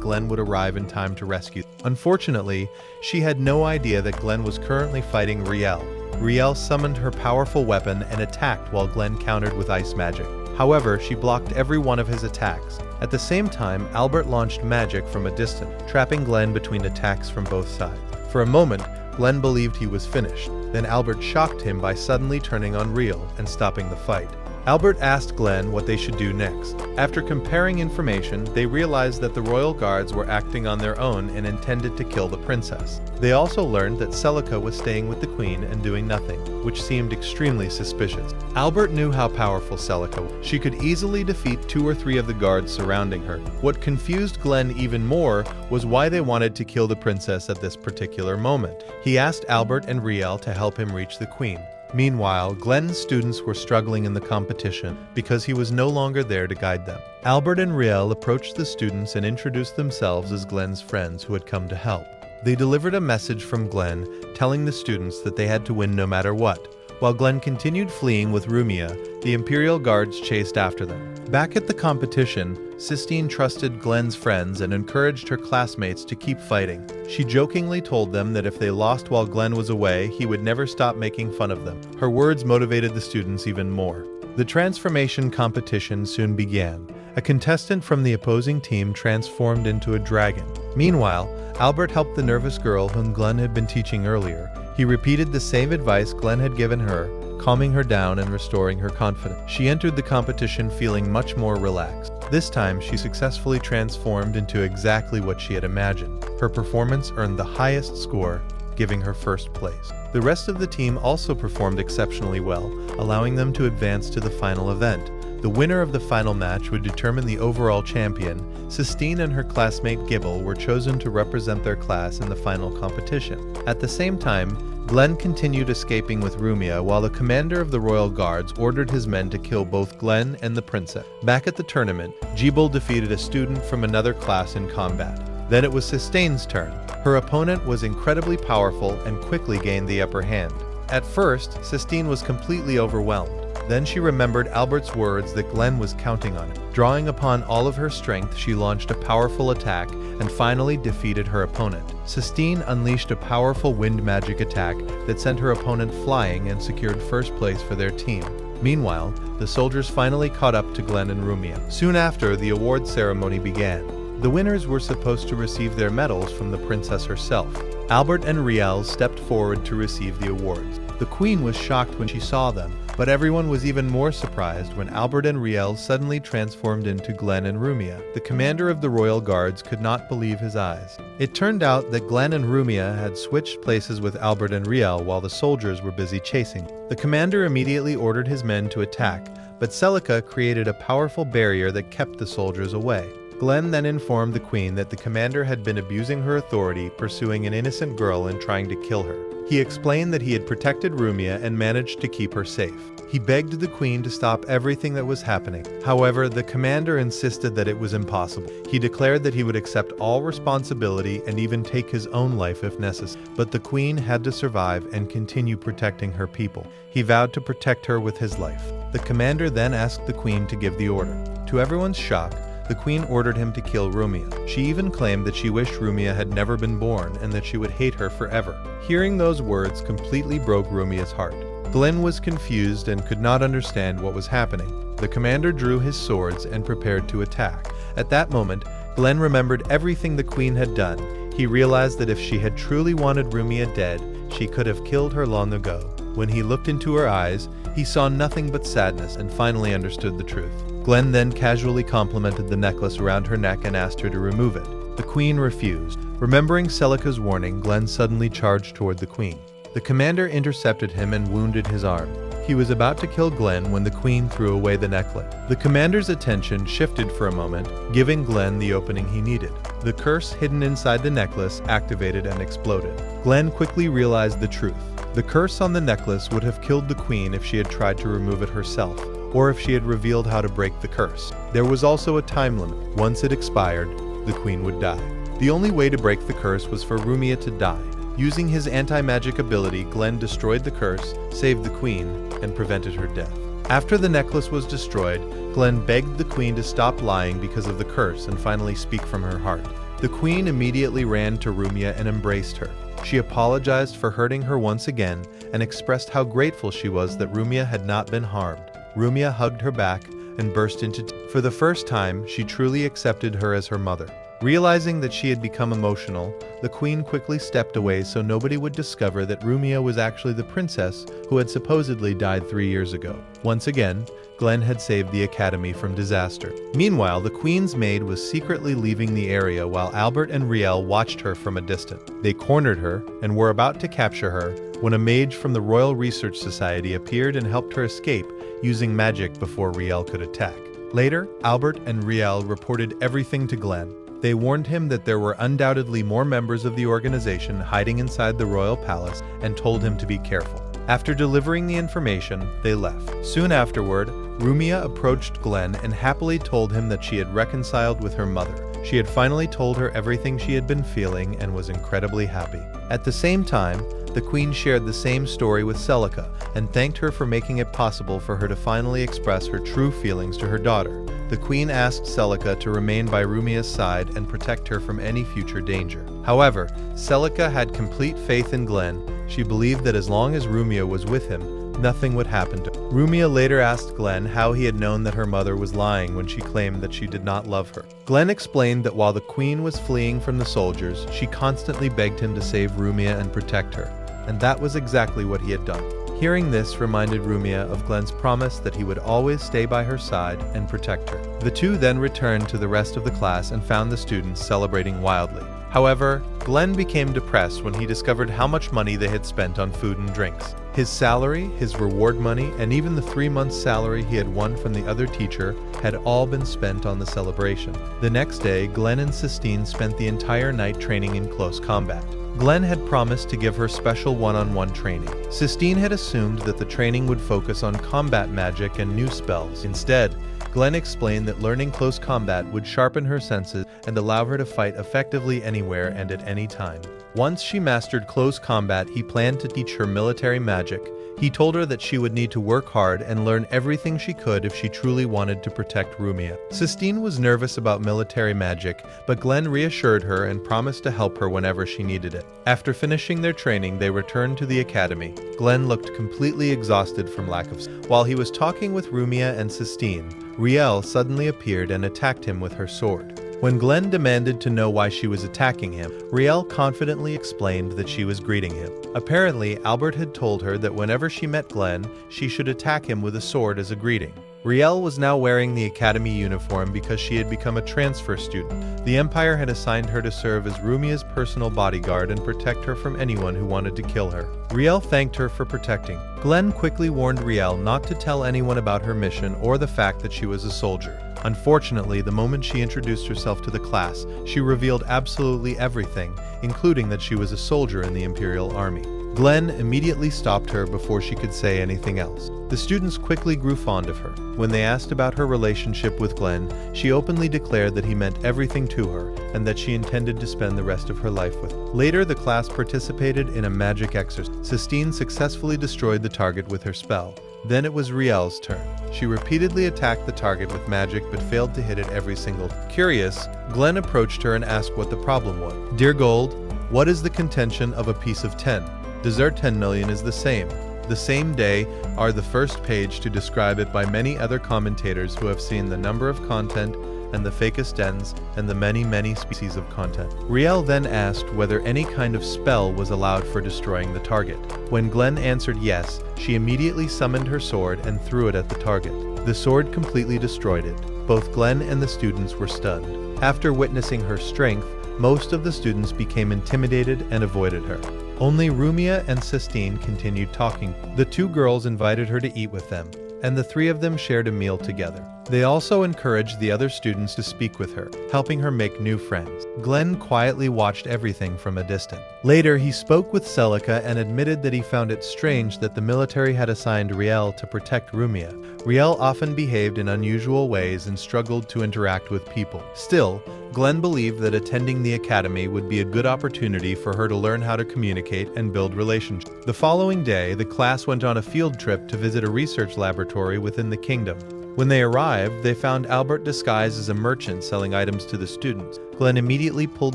Glenn would arrive in time to rescue. Unfortunately, she had no idea that Glenn was currently fighting Riel. Riel summoned her powerful weapon and attacked while Glenn countered with ice magic. However, she blocked every one of his attacks. At the same time, Albert launched magic from a distance, trapping Glenn between attacks from both sides. For a moment, Glenn believed he was finished. Then Albert shocked him by suddenly turning on Riel and stopping the fight. Albert asked Glenn what they should do next. After comparing information, they realized that the royal guards were acting on their own and intended to kill the princess. They also learned that Celica was staying with the queen and doing nothing, which seemed extremely suspicious. Albert knew how powerful Celica was. She could easily defeat 2 or 3 of the guards surrounding her. What confused Glenn even more was why they wanted to kill the princess at this particular moment. He asked Albert and Riel to help him reach the queen. Meanwhile, Glenn's students were struggling in the competition because he was no longer there to guide them. Albert and Riel approached the students and introduced themselves as Glenn's friends who had come to help. They delivered a message from Glenn telling the students that they had to win no matter what. While Glenn continued fleeing with Rumia, the Imperial Guards chased after them. Back at the competition, Sistine trusted Glenn's friends and encouraged her classmates to keep fighting. She jokingly told them that if they lost while Glenn was away, he would never stop making fun of them. Her words motivated the students even more. The transformation competition soon began. A contestant from the opposing team transformed into a dragon. Meanwhile, Albert helped the nervous girl whom Glenn had been teaching earlier. He repeated the same advice Glenn had given her, calming her down and restoring her confidence. She entered the competition feeling much more relaxed. This time, she successfully transformed into exactly what she had imagined. Her performance earned the highest score, giving her first place. The rest of the team also performed exceptionally well, allowing them to advance to the final event. The winner of the final match would determine the overall champion. Sistine and her classmate Gibble were chosen to represent their class in the final competition. At the same time, Glenn continued escaping with Rumia while the commander of the Royal Guards ordered his men to kill both Glenn and the princess. Back at the tournament, Gibble defeated a student from another class in combat. Then it was Sistine's turn. Her opponent was incredibly powerful and quickly gained the upper hand. At first, Sistine was completely overwhelmed. Then she remembered Albert's words that Glenn was counting on it. Drawing upon all of her strength, she launched a powerful attack and finally defeated her opponent. Sistine unleashed a powerful wind magic attack that sent her opponent flying and secured first place for their team. Meanwhile, the soldiers finally caught up to Glenn and Rumia. Soon after, the award ceremony began. The winners were supposed to receive their medals from the princess herself. Albert and Riel stepped forward to receive the awards. The queen was shocked when she saw them, but everyone was even more surprised when Albert and Riel suddenly transformed into Glenn and Rumia. The commander of the royal guards could not believe his eyes. It turned out that Glenn and Rumia had switched places with Albert and Riel while the soldiers were busy chasing. The commander immediately ordered his men to attack, but Celica created a powerful barrier that kept the soldiers away. Glenn then informed the queen that the commander had been abusing her authority, pursuing an innocent girl and trying to kill her. He explained that he had protected Rumia and managed to keep her safe. He begged the queen to stop everything that was happening. However, the commander insisted that it was impossible. He declared that he would accept all responsibility and even take his own life if necessary. But the queen had to survive and continue protecting her people. He vowed to protect her with his life. The commander then asked the queen to give the order. To everyone's shock, the queen ordered him to kill Rumia. She even claimed that she wished Rumia had never been born and that she would hate her forever. Hearing those words completely broke Rumia's heart. Glenn was confused and could not understand what was happening. The commander drew his swords and prepared to attack. At that moment, Glenn remembered everything the queen had done. He realized that if she had truly wanted Rumia dead, she could have killed her long ago. When he looked into her eyes, he saw nothing but sadness and finally understood the truth. Glenn then casually complimented the necklace around her neck and asked her to remove it. The queen refused. Remembering Celica's warning, Glenn suddenly charged toward the queen. The commander intercepted him and wounded his arm. He was about to kill Glenn when the queen threw away the necklet. The commander's attention shifted for a moment, giving Glenn the opening he needed. The curse hidden inside the necklace activated and exploded. Glenn quickly realized the truth. The curse on the necklace would have killed the queen if she had tried to remove it herself, or if she had revealed how to break the curse. There was also a time limit. Once it expired, the queen would die. The only way to break the curse was for Rumia to die. Using his anti-magic ability, Glenn destroyed the curse, saved the queen, and prevented her death. After the necklace was destroyed, Glenn begged the queen to stop lying because of the curse and finally speak from her heart. The queen immediately ran to Rumia and embraced her. She apologized for hurting her once again and expressed how grateful she was that Rumia had not been harmed. Rumia hugged her back and burst into tears. For the first time, she truly accepted her as her mother. Realizing that she had become emotional, the queen quickly stepped away so nobody would discover that Rumia was actually the princess who had supposedly died 3 years ago. Once again, Glenn had saved the academy from disaster. Meanwhile, the queen's maid was secretly leaving the area while Albert and Riel watched her from a distance. They cornered her and were about to capture her when a mage from the Royal Research Society appeared and helped her escape using magic before Riel could attack. Later, Albert and Riel reported everything to Glenn. They warned him that there were undoubtedly more members of the organization hiding inside the royal palace and told him to be careful. After delivering the information, they left. Soon afterward, Rumia approached Glenn and happily told him that she had reconciled with her mother. She had finally told her everything she had been feeling and was incredibly happy. At the same time, the queen shared the same story with Celica and thanked her for making it possible for her to finally express her true feelings to her daughter. The queen asked Celica to remain by Rumia's side and protect her from any future danger. However, Celica had complete faith in Glenn. She believed that as long as Rumia was with him, nothing would happen to her. Rumia later asked Glenn how he had known that her mother was lying when she claimed that she did not love her. Glenn explained that while the queen was fleeing from the soldiers, she constantly begged him to save Rumia and protect her, and that was exactly what he had done. Hearing this reminded Rumia of Glenn's promise that he would always stay by her side and protect her. The two then returned to the rest of the class and found the students celebrating wildly. However, Glenn became depressed when he discovered how much money they had spent on food and drinks. His salary, his reward money, and even the 3 months' salary he had won from the other teacher had all been spent on the celebration. The next day, Glenn and Sistine spent the entire night training in close combat. Glenn had promised to give her special one-on-one training. Sistine had assumed that the training would focus on combat magic and new spells. Instead, Glenn explained that learning close combat would sharpen her senses and allow her to fight effectively anywhere and at any time. Once she mastered close combat, he planned to teach her military magic. He told her that she would need to work hard and learn everything she could if she truly wanted to protect Rumia. Sistine was nervous about military magic, but Glenn reassured her and promised to help her whenever she needed it. After finishing their training, they returned to the academy. Glenn looked completely exhausted from lack of sleep. While he was talking with Rumia and Sistine, Riel suddenly appeared and attacked him with her sword. When Glenn demanded to know why she was attacking him, Riel confidently explained that she was greeting him. Apparently, Albert had told her that whenever she met Glenn, she should attack him with a sword as a greeting. Riel was now wearing the academy uniform because she had become a transfer student. The Empire had assigned her to serve as Rumia's personal bodyguard and protect her from anyone who wanted to kill her. Riel thanked her for protecting. Glenn quickly warned Riel not to tell anyone about her mission or the fact that she was a soldier. Unfortunately, the moment she introduced herself to the class, she revealed absolutely everything, including that she was a soldier in the Imperial Army. Glenn immediately stopped her before she could say anything else. The students quickly grew fond of her. When they asked about her relationship with Glenn, she openly declared that he meant everything to her and that she intended to spend the rest of her life with him. Later, the class participated in a magic exercise. Sistine successfully destroyed the target with her spell. Then it was Riel's turn. She repeatedly attacked the target with magic but failed to hit it every single time. Curious, Glenn approached her and asked what the problem was. "Dear Gold, what is the contention of a piece of 10? Desert 10 million is the same. The same day are the first page to describe it by many other commentators who have seen the number of content and the fakest ends and the many species of content." Riel then asked whether any kind of spell was allowed for destroying the target. When Glenn answered yes, she immediately summoned her sword and threw it at the target. The sword completely destroyed it. Both Glenn and the students were stunned. After witnessing her strength, most of the students became intimidated and avoided her. Only Rumia and Sistine continued talking. The two girls invited her to eat with them, and the three of them shared a meal together. They also encouraged the other students to speak with her, helping her make new friends. Glenn quietly watched everything from a distance. Later, he spoke with Celica and admitted that he found it strange that the military had assigned Riel to protect Rumia. Riel often behaved in unusual ways and struggled to interact with people. Still, Glenn believed that attending the academy would be a good opportunity for her to learn how to communicate and build relationships. The following day, the class went on a field trip to visit a research laboratory within the kingdom. When they arrived, they found Albert disguised as a merchant selling items to the students. Glenn immediately pulled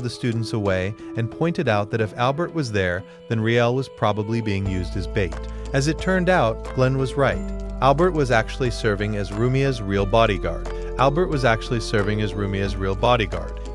the students away and pointed out that if Albert was there, then Riel was probably being used as bait. As it turned out, Glenn was right. Albert was actually serving as Rumia's real bodyguard.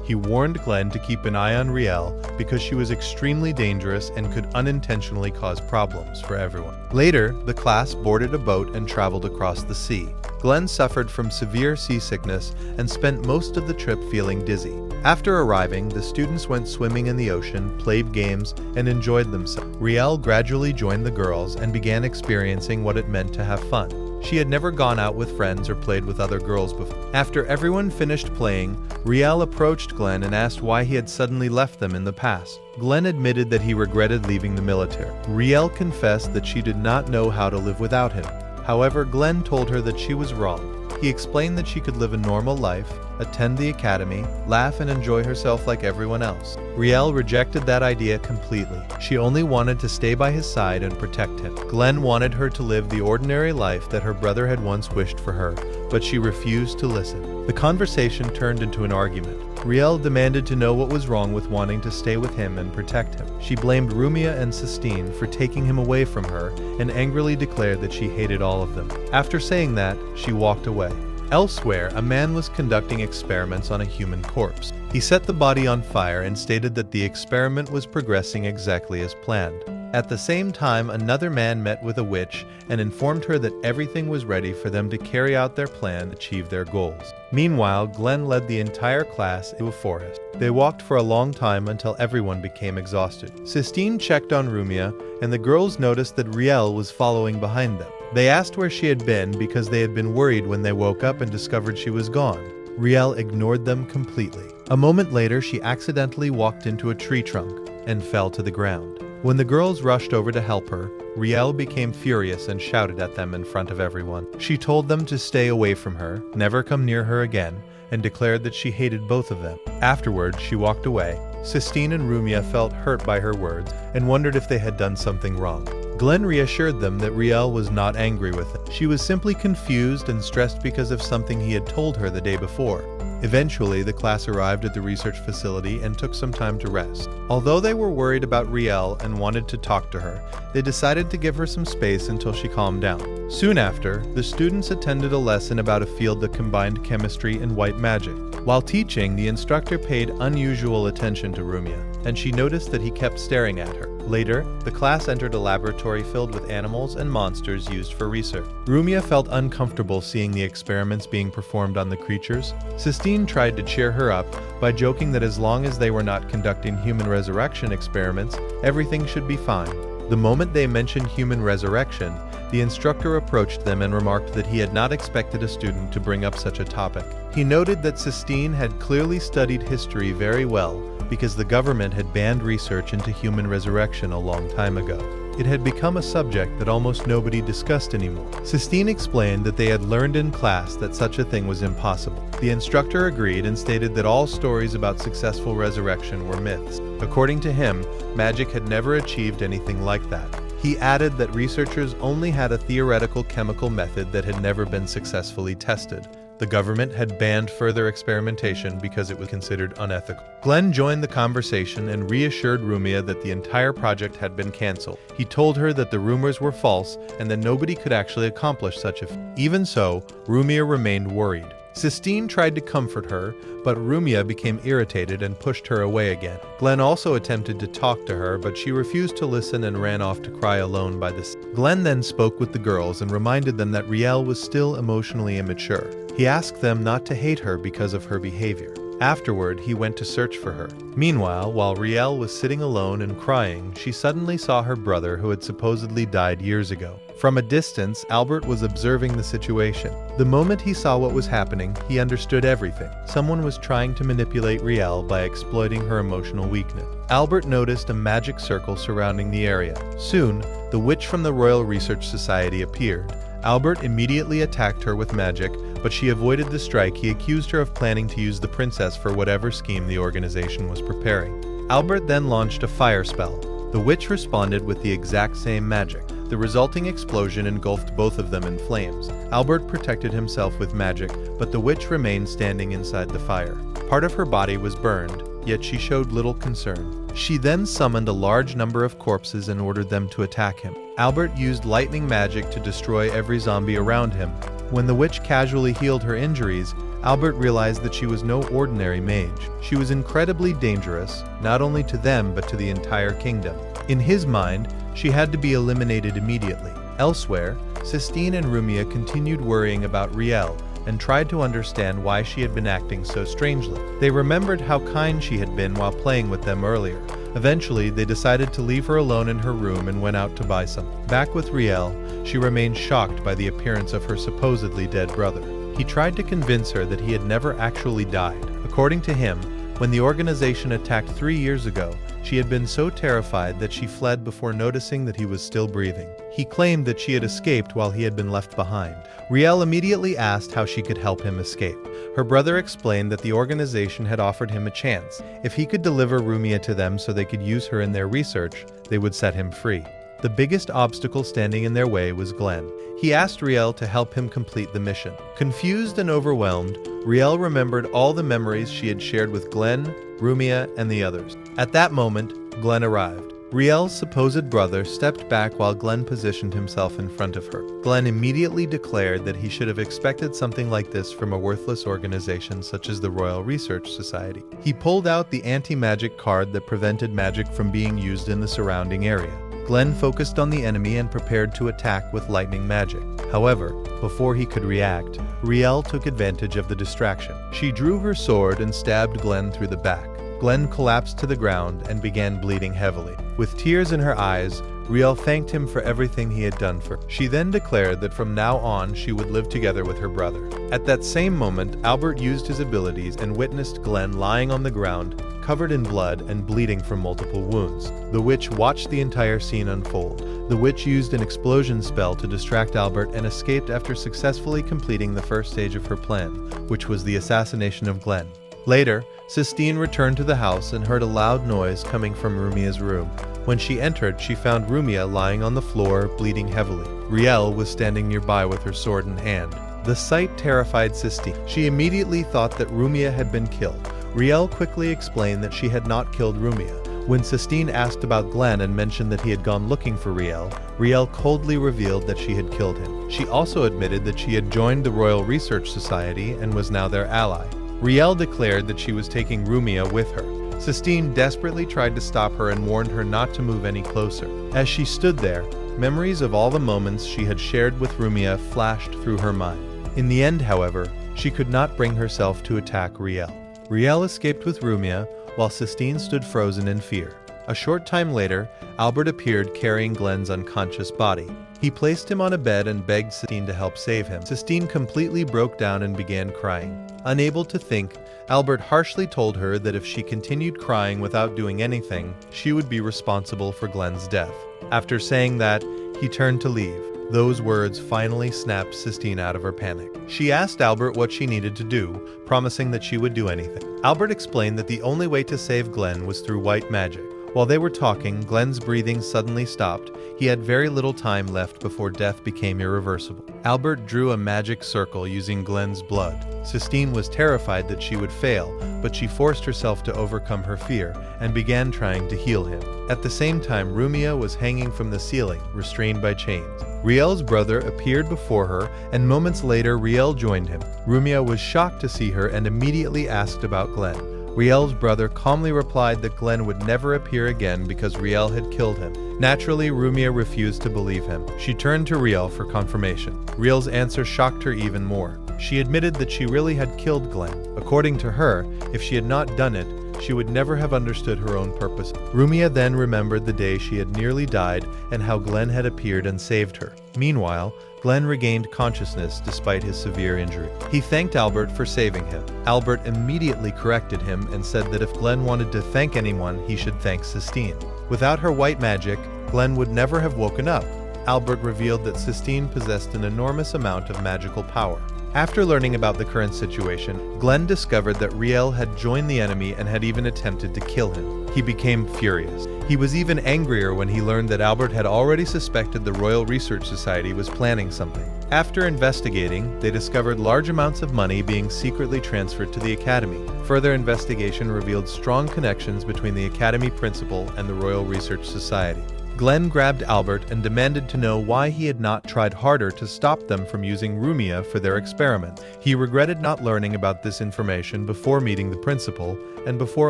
He warned Glenn to keep an eye on Riel because she was extremely dangerous and could unintentionally cause problems for everyone. Later, the class boarded a boat and traveled across the sea. Glenn suffered from severe seasickness and spent most of the trip feeling dizzy. After arriving, the students went swimming in the ocean, played games, and enjoyed themselves. Riel gradually joined the girls and began experiencing what it meant to have fun. She had never gone out with friends or played with other girls before. After everyone finished playing, Riel approached Glenn and asked why he had suddenly left them in the past. Glenn admitted that he regretted leaving the military. Riel confessed that she did not know how to live without him. However, Glenn told her that she was wrong. He explained that she could live a normal life, attend the academy, laugh and enjoy herself like everyone else. Riel rejected that idea completely. She only wanted to stay by his side and protect him. Glenn wanted her to live the ordinary life that her brother had once wished for her, but she refused to listen. The conversation turned into an argument. Riel demanded to know what was wrong with wanting to stay with him and protect him. She blamed Rumia and Sistine for taking him away from her and angrily declared that she hated all of them. After saying that, she walked away. Elsewhere, a man was conducting experiments on a human corpse. He set the body on fire and stated that the experiment was progressing exactly as planned. At the same time, another man met with a witch and informed her that everything was ready for them to carry out their plan to achieve their goals. Meanwhile, Glenn led the entire class into a forest. They walked for a long time until everyone became exhausted. Sistine checked on Rumia, and the girls noticed that Riel was following behind them. They asked where she had been because they had been worried when they woke up and discovered she was gone. Riel ignored them completely. A moment later, she accidentally walked into a tree trunk and fell to the ground. When the girls rushed over to help her, Riel became furious and shouted at them in front of everyone. She told them to stay away from her, never come near her again, and declared that she hated both of them. Afterwards, she walked away. Sistine and Rumia felt hurt by her words and wondered if they had done something wrong. Glenn reassured them that Riel was not angry with them. She was simply confused and stressed because of something he had told her the day before. Eventually, the class arrived at the research facility and took some time to rest. Although they were worried about Riel and wanted to talk to her, they decided to give her some space until she calmed down. Soon after, the students attended a lesson about a field that combined chemistry and white magic. While teaching, the instructor paid unusual attention to Rumia, and she noticed that he kept staring at her. Later, the class entered a laboratory filled with animals and monsters used for research. Rumia felt uncomfortable seeing the experiments being performed on the creatures. Sistine tried to cheer her up by joking that as long as they were not conducting human resurrection experiments, everything should be fine. The moment they mentioned human resurrection, the instructor approached them and remarked that he had not expected a student to bring up such a topic. He noted that Sistine had clearly studied history very well because the government had banned research into human resurrection a long time ago. It had become a subject that almost nobody discussed anymore. Sistine explained that they had learned in class that such a thing was impossible. The instructor agreed and stated that all stories about successful resurrection were myths. According to him, magic had never achieved anything like that. He added that researchers only had a theoretical chemical method that had never been successfully tested. The government had banned further experimentation because it was considered unethical. Glenn joined the conversation and reassured Rumia that the entire project had been cancelled. He told her that the rumors were false and that nobody could actually accomplish such a feat. Even so, Rumia remained worried. Sistine tried to comfort her, but Rumia became irritated and pushed her away again. Glenn also attempted to talk to her, but she refused to listen and ran off to cry alone by the sea. Glenn then spoke with the girls and reminded them that Riel was still emotionally immature. He asked them not to hate her because of her behavior. Afterward, he went to search for her. Meanwhile, while Riel was sitting alone and crying, she suddenly saw her brother who had supposedly died years ago. From a distance, Albert was observing the situation. The moment he saw what was happening, he understood everything. Someone was trying to manipulate Riel by exploiting her emotional weakness. Albert noticed a magic circle surrounding the area. Soon, the witch from the Royal Research Society appeared. Albert immediately attacked her with magic, but she avoided the strike. He accused her of planning to use the princess for whatever scheme the organization was preparing. Albert then launched a fire spell. The witch responded with the exact same magic. The resulting explosion engulfed both of them in flames. Albert protected himself with magic, but the witch remained standing inside the fire. Part of her body was burned, yet she showed little concern. She then summoned a large number of corpses and ordered them to attack him. Albert used lightning magic to destroy every zombie around him. When the witch casually healed her injuries, Albert realized that she was no ordinary mage. She was incredibly dangerous, not only to them but to the entire kingdom. In his mind, she had to be eliminated immediately. Elsewhere, Sistine and Rumia continued worrying about Riel and tried to understand why she had been acting so strangely. They remembered how kind she had been while playing with them earlier. Eventually, they decided to leave her alone in her room and went out to buy some. Back with Riel, she remained shocked by the appearance of her supposedly dead brother. He tried to convince her that he had never actually died. According to him, when the organization attacked 3 years ago, she had been so terrified that she fled before noticing that he was still breathing. He claimed that she had escaped while he had been left behind. Riel immediately asked how she could help him escape. Her brother explained that the organization had offered him a chance. If he could deliver Rumia to them so they could use her in their research, they would set him free. The biggest obstacle standing in their way was Glenn. He asked Riel to help him complete the mission. Confused and overwhelmed, Riel remembered all the memories she had shared with Glenn, Rumia, and the others. At that moment, Glenn arrived. Riel's supposed brother stepped back while Glenn positioned himself in front of her. Glenn immediately declared that he should have expected something like this from a worthless organization such as the Royal Research Society. He pulled out the anti-magic card that prevented magic from being used in the surrounding area. Glenn focused on the enemy and prepared to attack with lightning magic. However, before he could react, Riel took advantage of the distraction. She drew her sword and stabbed Glenn through the back. Glenn collapsed to the ground and began bleeding heavily. With tears in her eyes, Riel thanked him for everything he had done for her. She then declared that from now on she would live together with her brother. At that same moment, Albert used his abilities and witnessed Glenn lying on the ground, covered in blood and bleeding from multiple wounds. The witch watched the entire scene unfold. The witch used an explosion spell to distract Albert and escaped after successfully completing the first stage of her plan, which was the assassination of Glenn. Later, Sistine returned to the house and heard a loud noise coming from Rumia's room. When she entered, she found Rumia lying on the floor, bleeding heavily. Riel was standing nearby with her sword in hand. The sight terrified Sistine. She immediately thought that Rumia had been killed. Riel quickly explained that she had not killed Rumia. When Sistine asked about Glenn and mentioned that he had gone looking for Riel, Riel coldly revealed that she had killed him. She also admitted that she had joined the Royal Research Society and was now their ally. Riel declared that she was taking Rumia with her. Sistine desperately tried to stop her and warned her not to move any closer. As she stood there, memories of all the moments she had shared with Rumia flashed through her mind. In the end, however, she could not bring herself to attack Riel. Riel escaped with Rumia, while Sistine stood frozen in fear. A short time later, Albert appeared carrying Glenn's unconscious body. He placed him on a bed and begged Sistine to help save him. Sistine completely broke down and began crying. Unable to think, Albert harshly told her that if she continued crying without doing anything, she would be responsible for Glenn's death. After saying that, he turned to leave. Those words finally snapped Sistine out of her panic. She asked Albert what she needed to do, promising that she would do anything. Albert explained that the only way to save Glenn was through white magic. While they were talking, Glenn's breathing suddenly stopped. He had very little time left before death became irreversible. Albert drew a magic circle using Glenn's blood. Sistine was terrified that she would fail, but she forced herself to overcome her fear and began trying to heal him. At the same time, Rumia was hanging from the ceiling, restrained by chains. Riel's brother appeared before her, and moments later Riel joined him. Rumia was shocked to see her and immediately asked about Glenn. Riel's brother calmly replied that Glenn would never appear again because Riel had killed him. Naturally, Rumia refused to believe him. She turned to Riel for confirmation. Riel's answer shocked her even more. She admitted that she really had killed Glenn. According to her, if she had not done it, she would never have understood her own purpose. Rumia then remembered the day she had nearly died and how Glenn had appeared and saved her. Meanwhile, Glenn regained consciousness despite his severe injury. He thanked Albert for saving him. Albert immediately corrected him and said that if Glenn wanted to thank anyone, he should thank Sistine. Without her white magic, Glenn would never have woken up. Albert revealed that Sistine possessed an enormous amount of magical power. After learning about the current situation, Glenn discovered that Riel had joined the enemy and had even attempted to kill him. He became furious. He was even angrier when he learned that Albert had already suspected the Royal Research Society was planning something. After investigating, they discovered large amounts of money being secretly transferred to the Academy. Further investigation revealed strong connections between the Academy principal and the Royal Research Society. Glenn grabbed Albert and demanded to know why he had not tried harder to stop them from using Rumia for their experiment. He regretted not learning about this information before meeting the principal and before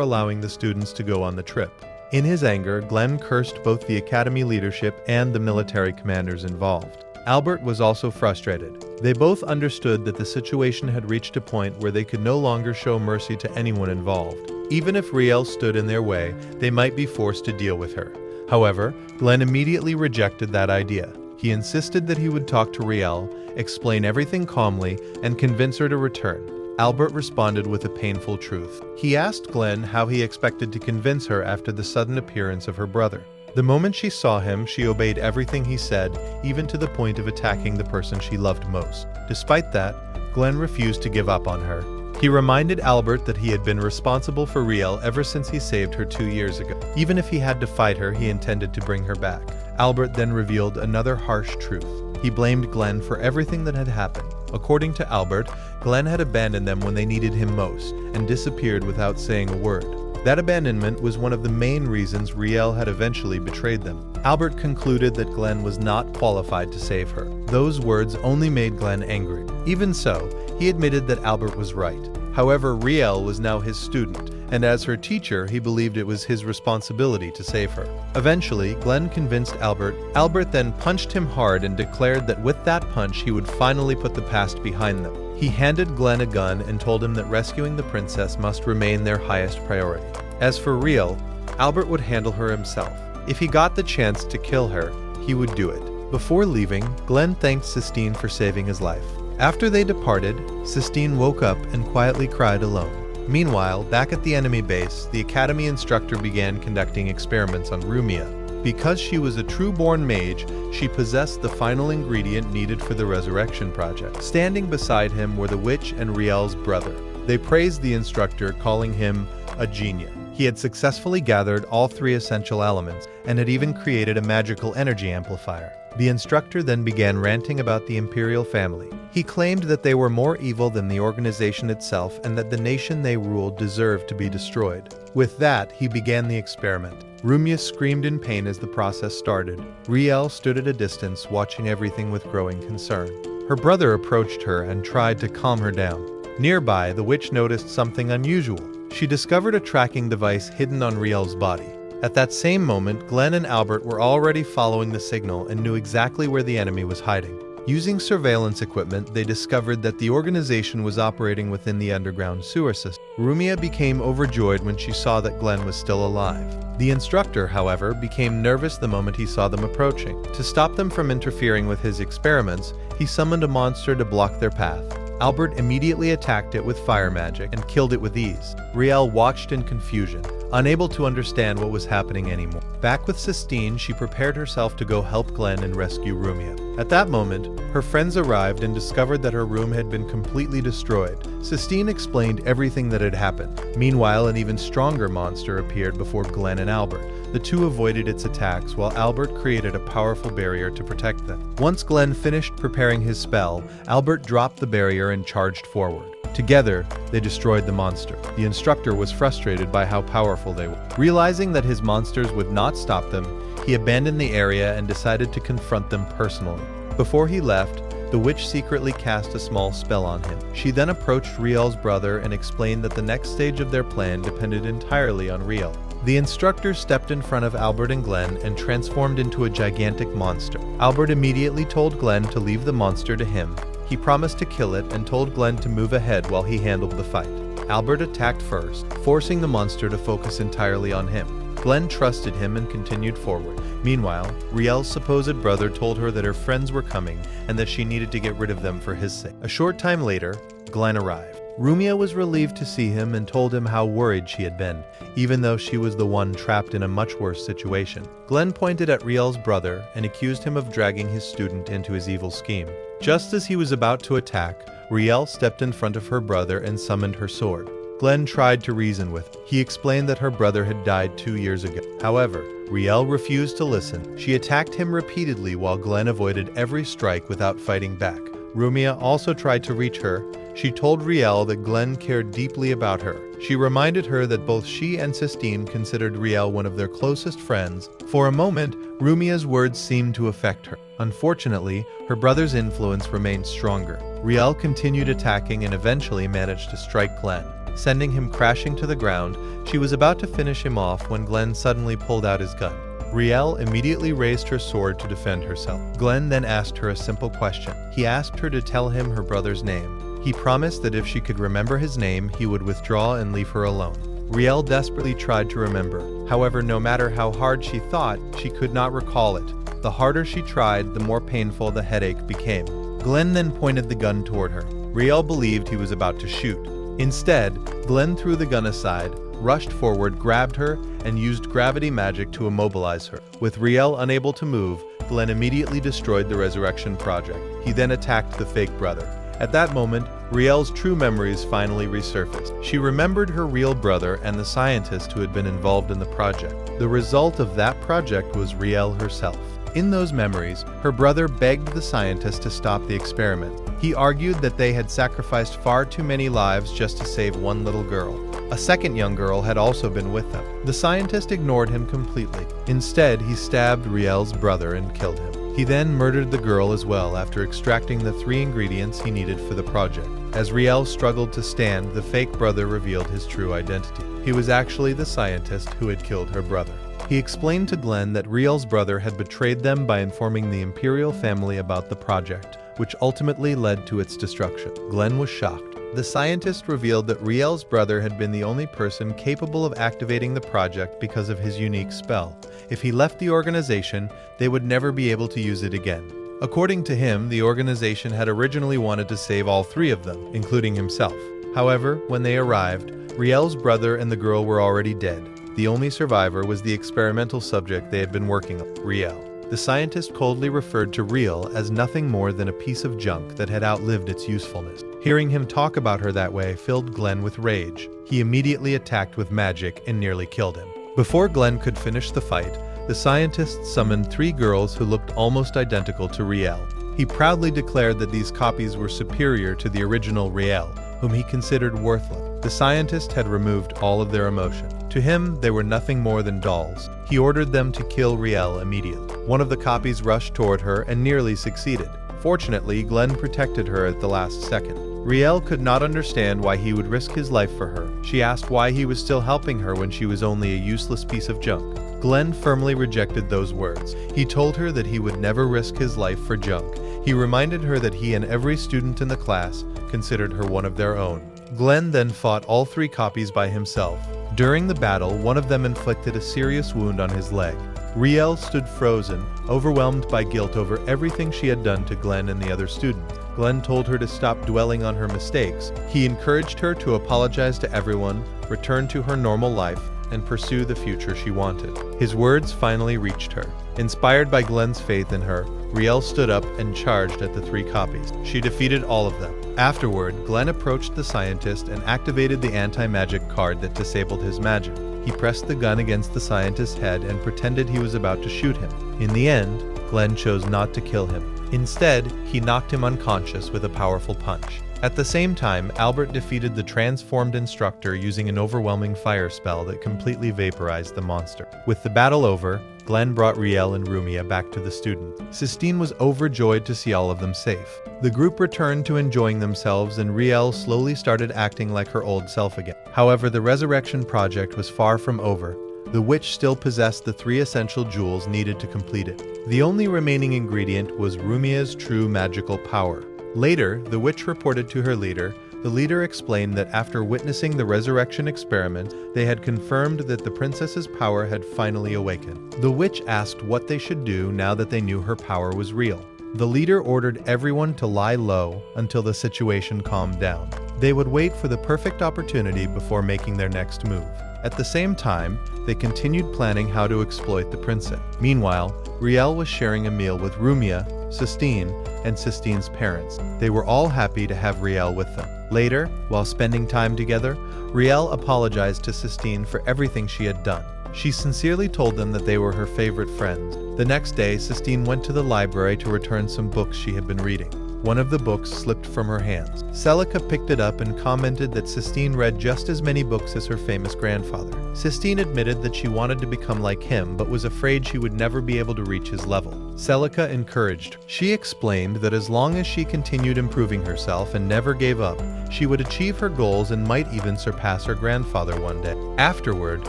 allowing the students to go on the trip. In his anger, Glenn cursed both the Academy leadership and the military commanders involved. Albert was also frustrated. They both understood that the situation had reached a point where they could no longer show mercy to anyone involved. Even if Riel stood in their way, they might be forced to deal with her. However, Glenn immediately rejected that idea. He insisted that he would talk to Riel, explain everything calmly, and convince her to return. Albert responded with a painful truth. He asked Glenn how he expected to convince her after the sudden appearance of her brother. The moment she saw him, she obeyed everything he said, even to the point of attacking the person she loved most. Despite that, Glenn refused to give up on her. He reminded Albert that he had been responsible for Riel ever since he saved her 2 years ago. Even if he had to fight her, he intended to bring her back. Albert then revealed another harsh truth. He blamed Glenn for everything that had happened. According to Albert, Glenn had abandoned them when they needed him most, and disappeared without saying a word. That abandonment was one of the main reasons Riel had eventually betrayed them. Albert concluded that Glenn was not qualified to save her. Those words only made Glenn angry. Even so, he admitted that Albert was right. However, Riel was now his student, and as her teacher, he believed it was his responsibility to save her. Eventually, Glenn convinced Albert. Albert then punched him hard and declared that with that punch, he would finally put the past behind them. He handed Glenn a gun and told him that rescuing the princess must remain their highest priority. As for Riel, Albert would handle her himself. If he got the chance to kill her, he would do it. Before leaving, Glenn thanked Sistine for saving his life. After they departed, Sistine woke up and quietly cried alone. Meanwhile, back at the enemy base, the Academy instructor began conducting experiments on Rumia. Because she was a true-born mage, she possessed the final ingredient needed for the resurrection project. Standing beside him were the witch and Riel's brother. They praised the instructor, calling him a genius. He had successfully gathered all 3 essential elements and had even created a magical energy amplifier. The instructor then began ranting about the imperial family. He claimed that they were more evil than the organization itself and that the nation they ruled deserved to be destroyed. With that, he began the experiment. Rumia screamed in pain as the process started. Riel stood at a distance, watching everything with growing concern. Her brother approached her and tried to calm her down. Nearby, the witch noticed something unusual. She discovered a tracking device hidden on Riel's body. At that same moment, Glenn and Albert were already following the signal and knew exactly where the enemy was hiding. Using surveillance equipment, they discovered that the organization was operating within the underground sewer system. Rumia became overjoyed when she saw that Glenn was still alive. The instructor, however, became nervous the moment he saw them approaching. To stop them from interfering with his experiments, he summoned a monster to block their path. Albert immediately attacked it with fire magic and killed it with ease. Riel watched in confusion, unable to understand what was happening anymore. Back with Sistine, she prepared herself to go help Glenn and rescue Rumia. At that moment, her friends arrived and discovered that her room had been completely destroyed. Sistine explained everything that had happened. Meanwhile, an even stronger monster appeared before Glenn and Albert. The two avoided its attacks while Albert created a powerful barrier to protect them. Once Glenn finished preparing his spell, Albert dropped the barrier and charged forward. Together, they destroyed the monster. The instructor was frustrated by how powerful they were. Realizing that his monsters would not stop them, he abandoned the area and decided to confront them personally. Before he left, the witch secretly cast a small spell on him. She then approached Riel's brother and explained that the next stage of their plan depended entirely on Riel. The instructor stepped in front of Albert and Glenn and transformed into a gigantic monster. Albert immediately told Glenn to leave the monster to him. He promised to kill it and told Glenn to move ahead while he handled the fight. Albert attacked first, forcing the monster to focus entirely on him. Glenn trusted him and continued forward. Meanwhile, Riel's supposed brother told her that her friends were coming and that she needed to get rid of them for his sake. A short time later, Glenn arrived. Rumia was relieved to see him and told him how worried she had been, even though she was the one trapped in a much worse situation. Glenn pointed at Riel's brother and accused him of dragging his student into his evil scheme. Just as he was about to attack, Riel stepped in front of her brother and summoned her sword. Glenn tried to reason with her. He explained that her brother had died 2 years ago. However, Riel refused to listen. She attacked him repeatedly while Glenn avoided every strike without fighting back. Rumia also tried to reach her. She told Riel that Glenn cared deeply about her. She reminded her that both she and Sistine considered Riel one of their closest friends. For a moment, Rumia's words seemed to affect her. Unfortunately, her brother's influence remained stronger. Riel continued attacking and eventually managed to strike Glenn, sending him crashing to the ground. She was about to finish him off when Glenn suddenly pulled out his gun. Riel immediately raised her sword to defend herself. Glenn then asked her a simple question. He asked her to tell him her brother's name. He promised that if she could remember his name, he would withdraw and leave her alone. Riel desperately tried to remember. However, no matter how hard she thought, she could not recall it. The harder she tried, the more painful the headache became. Glenn then pointed the gun toward her. Riel believed he was about to shoot. Instead, Glenn threw the gun aside, rushed forward, grabbed her, and used gravity magic to immobilize her. With Riel unable to move, Glenn immediately destroyed the Resurrection Project. He then attacked the fake brother. At that moment, Riel's true memories finally resurfaced. She remembered her real brother and the scientist who had been involved in the project. The result of that project was Riel herself. In those memories, her brother begged the scientist to stop the experiment. He argued that they had sacrificed far too many lives just to save one little girl. A second young girl had also been with them. The scientist ignored him completely. Instead, he stabbed Riel's brother and killed him. He then murdered the girl as well after extracting the 3 ingredients he needed for the project. As Riel struggled to stand, the fake brother revealed his true identity. He was actually the scientist who had killed her brother. He explained to Glenn that Riel's brother had betrayed them by informing the Imperial family about the project, which ultimately led to its destruction. Glenn was shocked. The scientist revealed that Riel's brother had been the only person capable of activating the project because of his unique spell. If he left the organization, they would never be able to use it again. According to him, the organization had originally wanted to save all 3 of them, including himself. However, when they arrived, Riel's brother and the girl were already dead. The only survivor was the experimental subject they had been working on, Riel. The scientist coldly referred to Riel as nothing more than a piece of junk that had outlived its usefulness. Hearing him talk about her that way filled Glenn with rage. He immediately attacked with magic and nearly killed him. Before Glenn could finish the fight, the scientist summoned 3 girls who looked almost identical to Riel. He proudly declared that these copies were superior to the original Riel, whom he considered worthless. The scientist had removed all of their emotion. To him, they were nothing more than dolls. He ordered them to kill Riel immediately. One of the copies rushed toward her and nearly succeeded. Fortunately, Glenn protected her at the last second. Riel could not understand why he would risk his life for her. She asked why he was still helping her when she was only a useless piece of junk. Glenn firmly rejected those words. He told her that he would never risk his life for junk. He reminded her that he and every student in the class considered her one of their own. Glenn then fought all 3 copies by himself. During the battle, one of them inflicted a serious wound on his leg. Riel stood frozen, overwhelmed by guilt over everything she had done to Glenn and the other student. Glenn told her to stop dwelling on her mistakes. He encouraged her to apologize to everyone, return to her normal life, and pursue the future she wanted. His words finally reached her. Inspired by Glenn's faith in her, Riel stood up and charged at the 3 copies. She defeated all of them. Afterward, Glenn approached the scientist and activated the anti-magic card that disabled his magic. He pressed the gun against the scientist's head and pretended he was about to shoot him. In the end, Glenn chose not to kill him. Instead, he knocked him unconscious with a powerful punch. At the same time, Albert defeated the transformed Instructor using an overwhelming fire spell that completely vaporized the monster. With the battle over, Glenn brought Riel and Rumia back to the student. Sistine was overjoyed to see all of them safe. The group returned to enjoying themselves and Riel slowly started acting like her old self again. However, the Resurrection Project was far from over. The witch still possessed the 3 essential jewels needed to complete it. The only remaining ingredient was Rumia's true magical power. Later, the witch reported to her leader. The leader explained that after witnessing the resurrection experiment, they had confirmed that the princess's power had finally awakened. The witch asked what they should do now that they knew her power was real. The leader ordered everyone to lie low until the situation calmed down. They would wait for the perfect opportunity before making their next move. At the same time, they continued planning how to exploit the princess. Meanwhile, Riel was sharing a meal with Rumia, Sistine, and Sistine's parents. They were all happy to have Riel with them. Later, while spending time together, Riel apologized to Sistine for everything she had done. She sincerely told them that they were her favorite friends. The next day, Sistine went to the library to return some books she had been reading. One of the books slipped from her hands. Celica picked it up and commented that Sistine read just as many books as her famous grandfather. Sistine admitted that she wanted to become like him, but was afraid she would never be able to reach his level. Celica encouraged her. She explained that as long as she continued improving herself and never gave up, she would achieve her goals and might even surpass her grandfather one day. Afterward,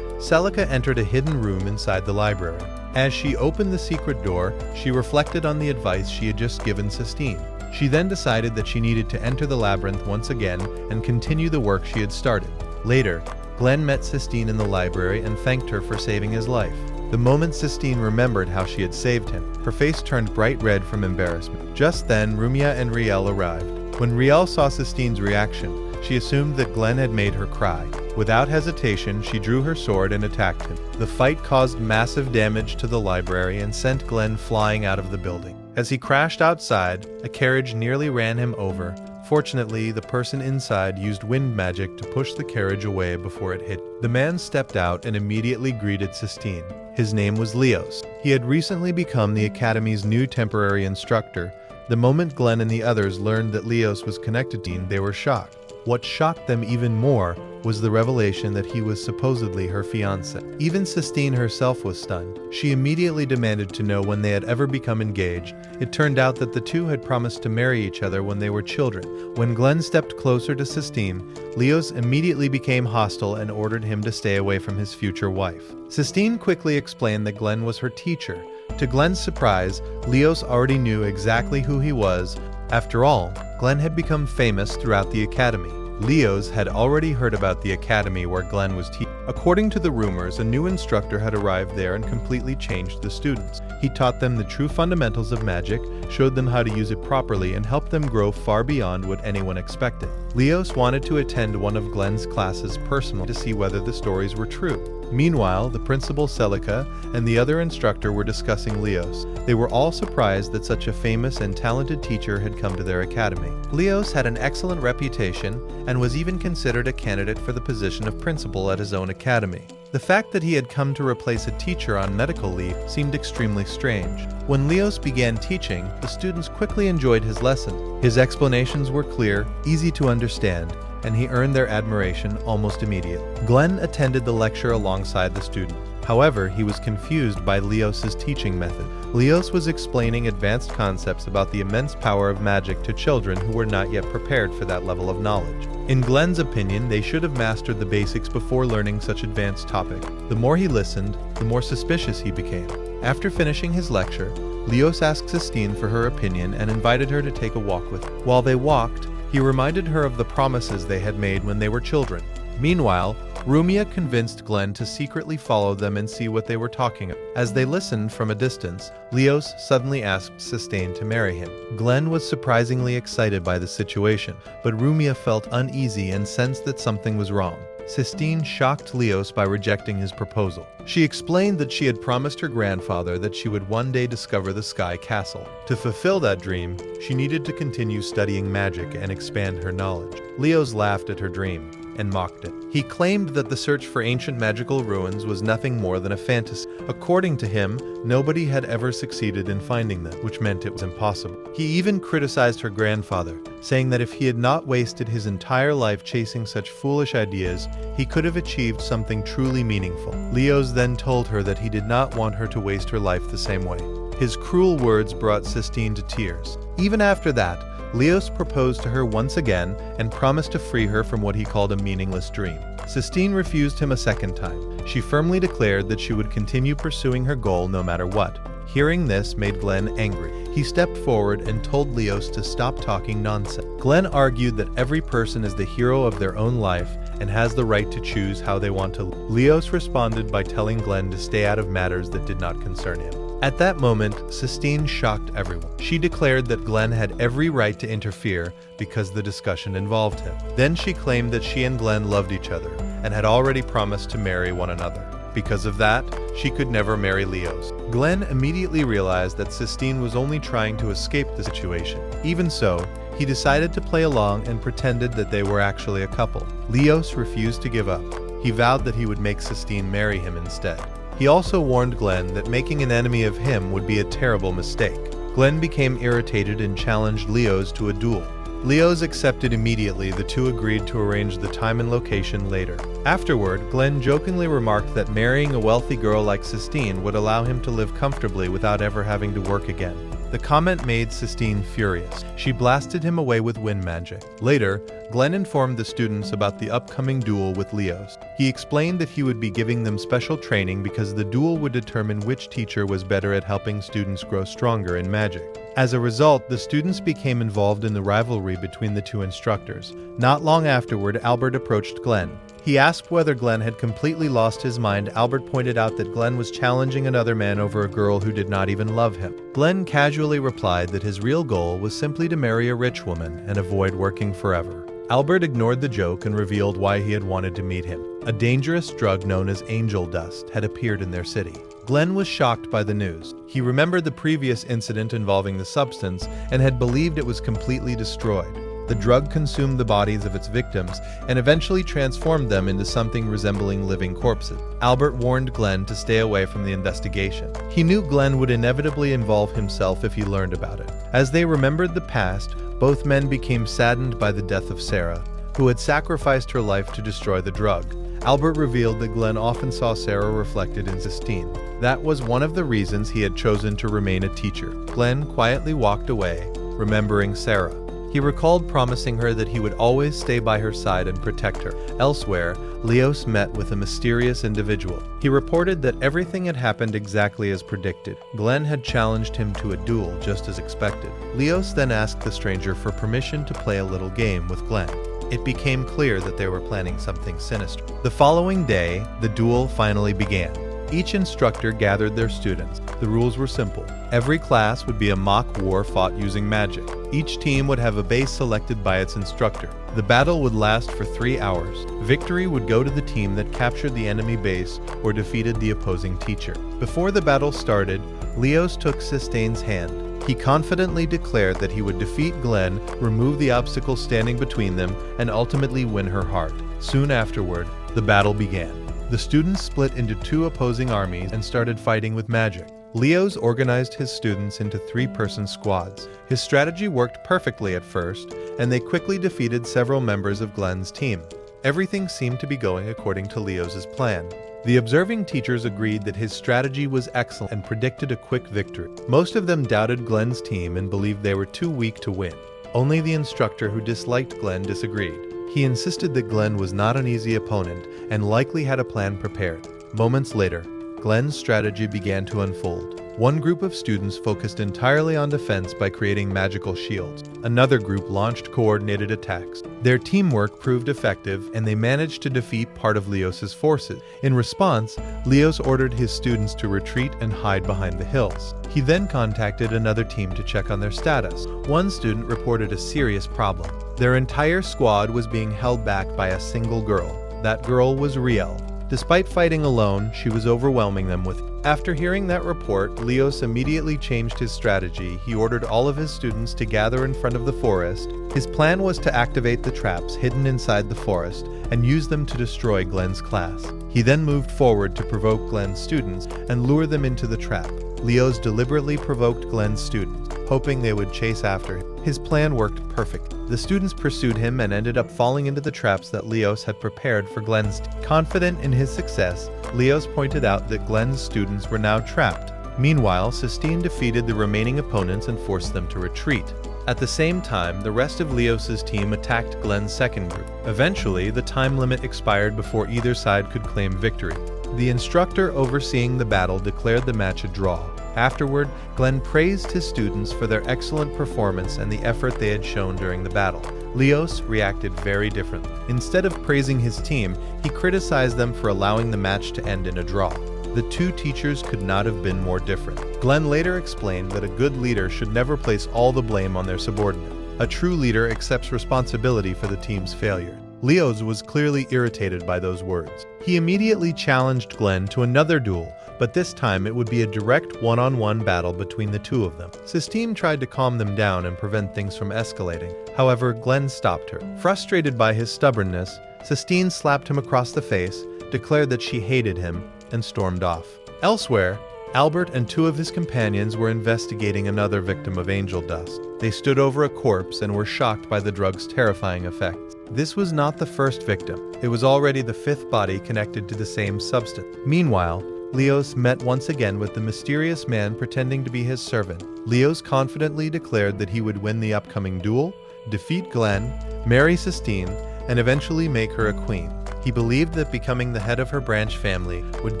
Celica entered a hidden room inside the library. As she opened the secret door, she reflected on the advice she had just given Sistine. She then decided that she needed to enter the labyrinth once again and continue the work she had started. Later, Glenn met Sistine in the library and thanked her for saving his life. The moment Sistine remembered how she had saved him, her face turned bright red from embarrassment. Just then, Rumia and Riel arrived. When Riel saw Sistine's reaction, she assumed that Glenn had made her cry. Without hesitation, she drew her sword and attacked him. The fight caused massive damage to the library and sent Glenn flying out of the building. As he crashed outside, a carriage nearly ran him over. Fortunately, the person inside used wind magic to push the carriage away before it hit. The man stepped out and immediately greeted Sistine. His name was Leos. He had recently become the Academy's new temporary instructor. The moment Glenn and the others learned that Leos was connected to him, they were shocked. What shocked them even more was the revelation that he was supposedly her fiancé. Even Sistine herself was stunned. She immediately demanded to know when they had ever become engaged. It turned out that the two had promised to marry each other when they were children. When Glenn stepped closer to Sistine, Leos immediately became hostile and ordered him to stay away from his future wife. Sistine quickly explained that Glenn was her teacher. To Glenn's surprise, Leos already knew exactly who he was. After all, Glenn had become famous throughout the academy. Leos had already heard about the academy where Glenn was teaching. According to the rumors, a new instructor had arrived there and completely changed the students. He taught them the true fundamentals of magic, showed them how to use it properly, and helped them grow far beyond what anyone expected. Leos wanted to attend one of Glenn's classes personally to see whether the stories were true. Meanwhile, the principal Celica and the other instructor were discussing Leos. They were all surprised that such a famous and talented teacher had come to their academy. Leos had an excellent reputation and was even considered a candidate for the position of principal at his own academy. The fact that he had come to replace a teacher on medical leave seemed extremely strange. When Leos began teaching, the students quickly enjoyed his lessons. His explanations were clear, easy to understand, and he earned their admiration almost immediately. Glenn attended the lecture alongside the student. However, he was confused by Leos's teaching method. Leos was explaining advanced concepts about the immense power of magic to children who were not yet prepared for that level of knowledge. In Glenn's opinion, they should have mastered the basics before learning such advanced topic. The more he listened, the more suspicious he became. After finishing his lecture, Leos asked Sistine for her opinion and invited her to take a walk with him. While they walked, he reminded her of the promises they had made when they were children. Meanwhile, Rumia convinced Glenn to secretly follow them and see what they were talking about. As they listened from a distance, Leos suddenly asked Sistine to marry him. Glenn was surprisingly excited by the situation, but Rumia felt uneasy and sensed that something was wrong. Sistine shocked Leos by rejecting his proposal. She explained that she had promised her grandfather that she would one day discover the Sky Castle. To fulfill that dream, she needed to continue studying magic and expand her knowledge. Leos laughed at her dream and mocked it. He claimed that the search for ancient magical ruins was nothing more than a fantasy. According to him, nobody had ever succeeded in finding them, which meant it was impossible. He even criticized her grandfather, saying that if he had not wasted his entire life chasing such foolish ideas, he could have achieved something truly meaningful. Leos then told her that he did not want her to waste her life the same way. His cruel words brought Sistine to tears. Even after that, Leos proposed to her once again and promised to free her from what he called a meaningless dream. Sistine refused him a second time. She firmly declared that she would continue pursuing her goal no matter what. Hearing this made Glenn angry. He stepped forward and told Leos to stop talking nonsense. Glenn argued that every person is the hero of their own life and has the right to choose how they want to live. Leos responded by telling Glenn to stay out of matters that did not concern him. At that moment, Sistine shocked everyone. She declared that Glenn had every right to interfere because the discussion involved him. Then she claimed that she and Glenn loved each other and had already promised to marry one another. Because of that, she could never marry Leos. Glenn immediately realized that Sistine was only trying to escape the situation. Even so, he decided to play along and pretended that they were actually a couple. Leos refused to give up. He vowed that he would make Sistine marry him instead. He also warned Glenn that making an enemy of him would be a terrible mistake. Glenn became irritated and challenged Leos to a duel. Leos accepted immediately. The two agreed to arrange the time and location later. Afterward, Glenn jokingly remarked that marrying a wealthy girl like Sistine would allow him to live comfortably without ever having to work again. The comment made Sistine furious. She blasted him away with wind magic. Later, Glenn informed the students about the upcoming duel with Leos. He explained that he would be giving them special training because the duel would determine which teacher was better at helping students grow stronger in magic. As a result, the students became involved in the rivalry between the two instructors. Not long afterward, Albert approached Glenn. He asked whether Glenn had completely lost his mind. Albert pointed out that Glenn was challenging another man over a girl who did not even love him. Glenn casually replied that his real goal was simply to marry a rich woman and avoid working forever. Albert ignored the joke and revealed why he had wanted to meet him. A dangerous drug known as angel dust had appeared in their city. Glenn was shocked by the news. He remembered the previous incident involving the substance and had believed it was completely destroyed. The drug consumed the bodies of its victims and eventually transformed them into something resembling living corpses. Albert warned Glenn to stay away from the investigation. He knew Glenn would inevitably involve himself if he learned about it. As they remembered the past, both men became saddened by the death of Sarah, who had sacrificed her life to destroy the drug. Albert revealed that Glenn often saw Sarah reflected in Sistine. That was one of the reasons he had chosen to remain a teacher. Glenn quietly walked away, remembering Sarah. He recalled promising her that he would always stay by her side and protect her. Elsewhere, Leos met with a mysterious individual. He reported that everything had happened exactly as predicted. Glenn had challenged him to a duel just as expected. Leos then asked the stranger for permission to play a little game with Glenn. It became clear that they were planning something sinister. The following day, the duel finally began. Each instructor gathered their students. The rules were simple. Every class would be a mock war fought using magic. Each team would have a base selected by its instructor. The battle would last for 3 hours. Victory would go to the team that captured the enemy base or defeated the opposing teacher. Before the battle started, Leos took Sistine's hand. He confidently declared that he would defeat Glenn, remove the obstacle standing between them, and ultimately win her heart. Soon afterward, the battle began. The students split into 2 opposing armies and started fighting with magic. Leos organized his students into 3-person squads. His strategy worked perfectly at first, and they quickly defeated several members of Glenn's team. Everything seemed to be going according to Leos's plan. The observing teachers agreed that his strategy was excellent and predicted a quick victory. Most of them doubted Glenn's team and believed they were too weak to win. Only the instructor, who disliked Glenn, disagreed. He insisted that Glenn was not an easy opponent and likely had a plan prepared. Moments later, Glenn's strategy began to unfold. One group of students focused entirely on defense by creating magical shields. Another group launched coordinated attacks. Their teamwork proved effective, and they managed to defeat part of Leos's forces. In response, Leos ordered his students to retreat and hide behind the hills. He then contacted another team to check on their status. One student reported a serious problem. Their entire squad was being held back by a single girl. That girl was Riel. Despite fighting alone, she was overwhelming them with. After hearing that report, Leos immediately changed his strategy. He ordered all of his students to gather in front of the forest. His plan was to activate the traps hidden inside the forest and use them to destroy Glenn's class. He then moved forward to provoke Glenn's students and lure them into the trap. Leos deliberately provoked Glenn's students, hoping they would chase after him. His plan worked perfectly. The students pursued him and ended up falling into the traps that Leos had prepared for Glenn's team. Confident in his success, Leos pointed out that Glenn's students were now trapped. Meanwhile, Sistine defeated the remaining opponents and forced them to retreat. At the same time, the rest of Leos's team attacked Glenn's second group. Eventually, the time limit expired before either side could claim victory. The instructor overseeing the battle declared the match a draw. Afterward, Glenn praised his students for their excellent performance and the effort they had shown during the battle. Leos reacted very differently. Instead of praising his team, he criticized them for allowing the match to end in a draw. The two teachers could not have been more different. Glenn later explained that a good leader should never place all the blame on their subordinate. A true leader accepts responsibility for the team's failure. Leos was clearly irritated by those words. He immediately challenged Glenn to another duel, but this time it would be a direct one-on-one battle between the two of them. Sistine tried to calm them down and prevent things from escalating. However, Glenn stopped her. Frustrated by his stubbornness, Sistine slapped him across the face, declared that she hated him, and stormed off. Elsewhere, Albert and two of his companions were investigating another victim of angel dust. They stood over a corpse and were shocked by the drug's terrifying effects. This was not the first victim. It was already the fifth body connected to the same substance. Meanwhile, Leos met once again with the mysterious man pretending to be his servant. Leos confidently declared that he would win the upcoming duel, defeat Glenn, marry Sistine, and eventually make her a queen. He believed that becoming the head of her branch family would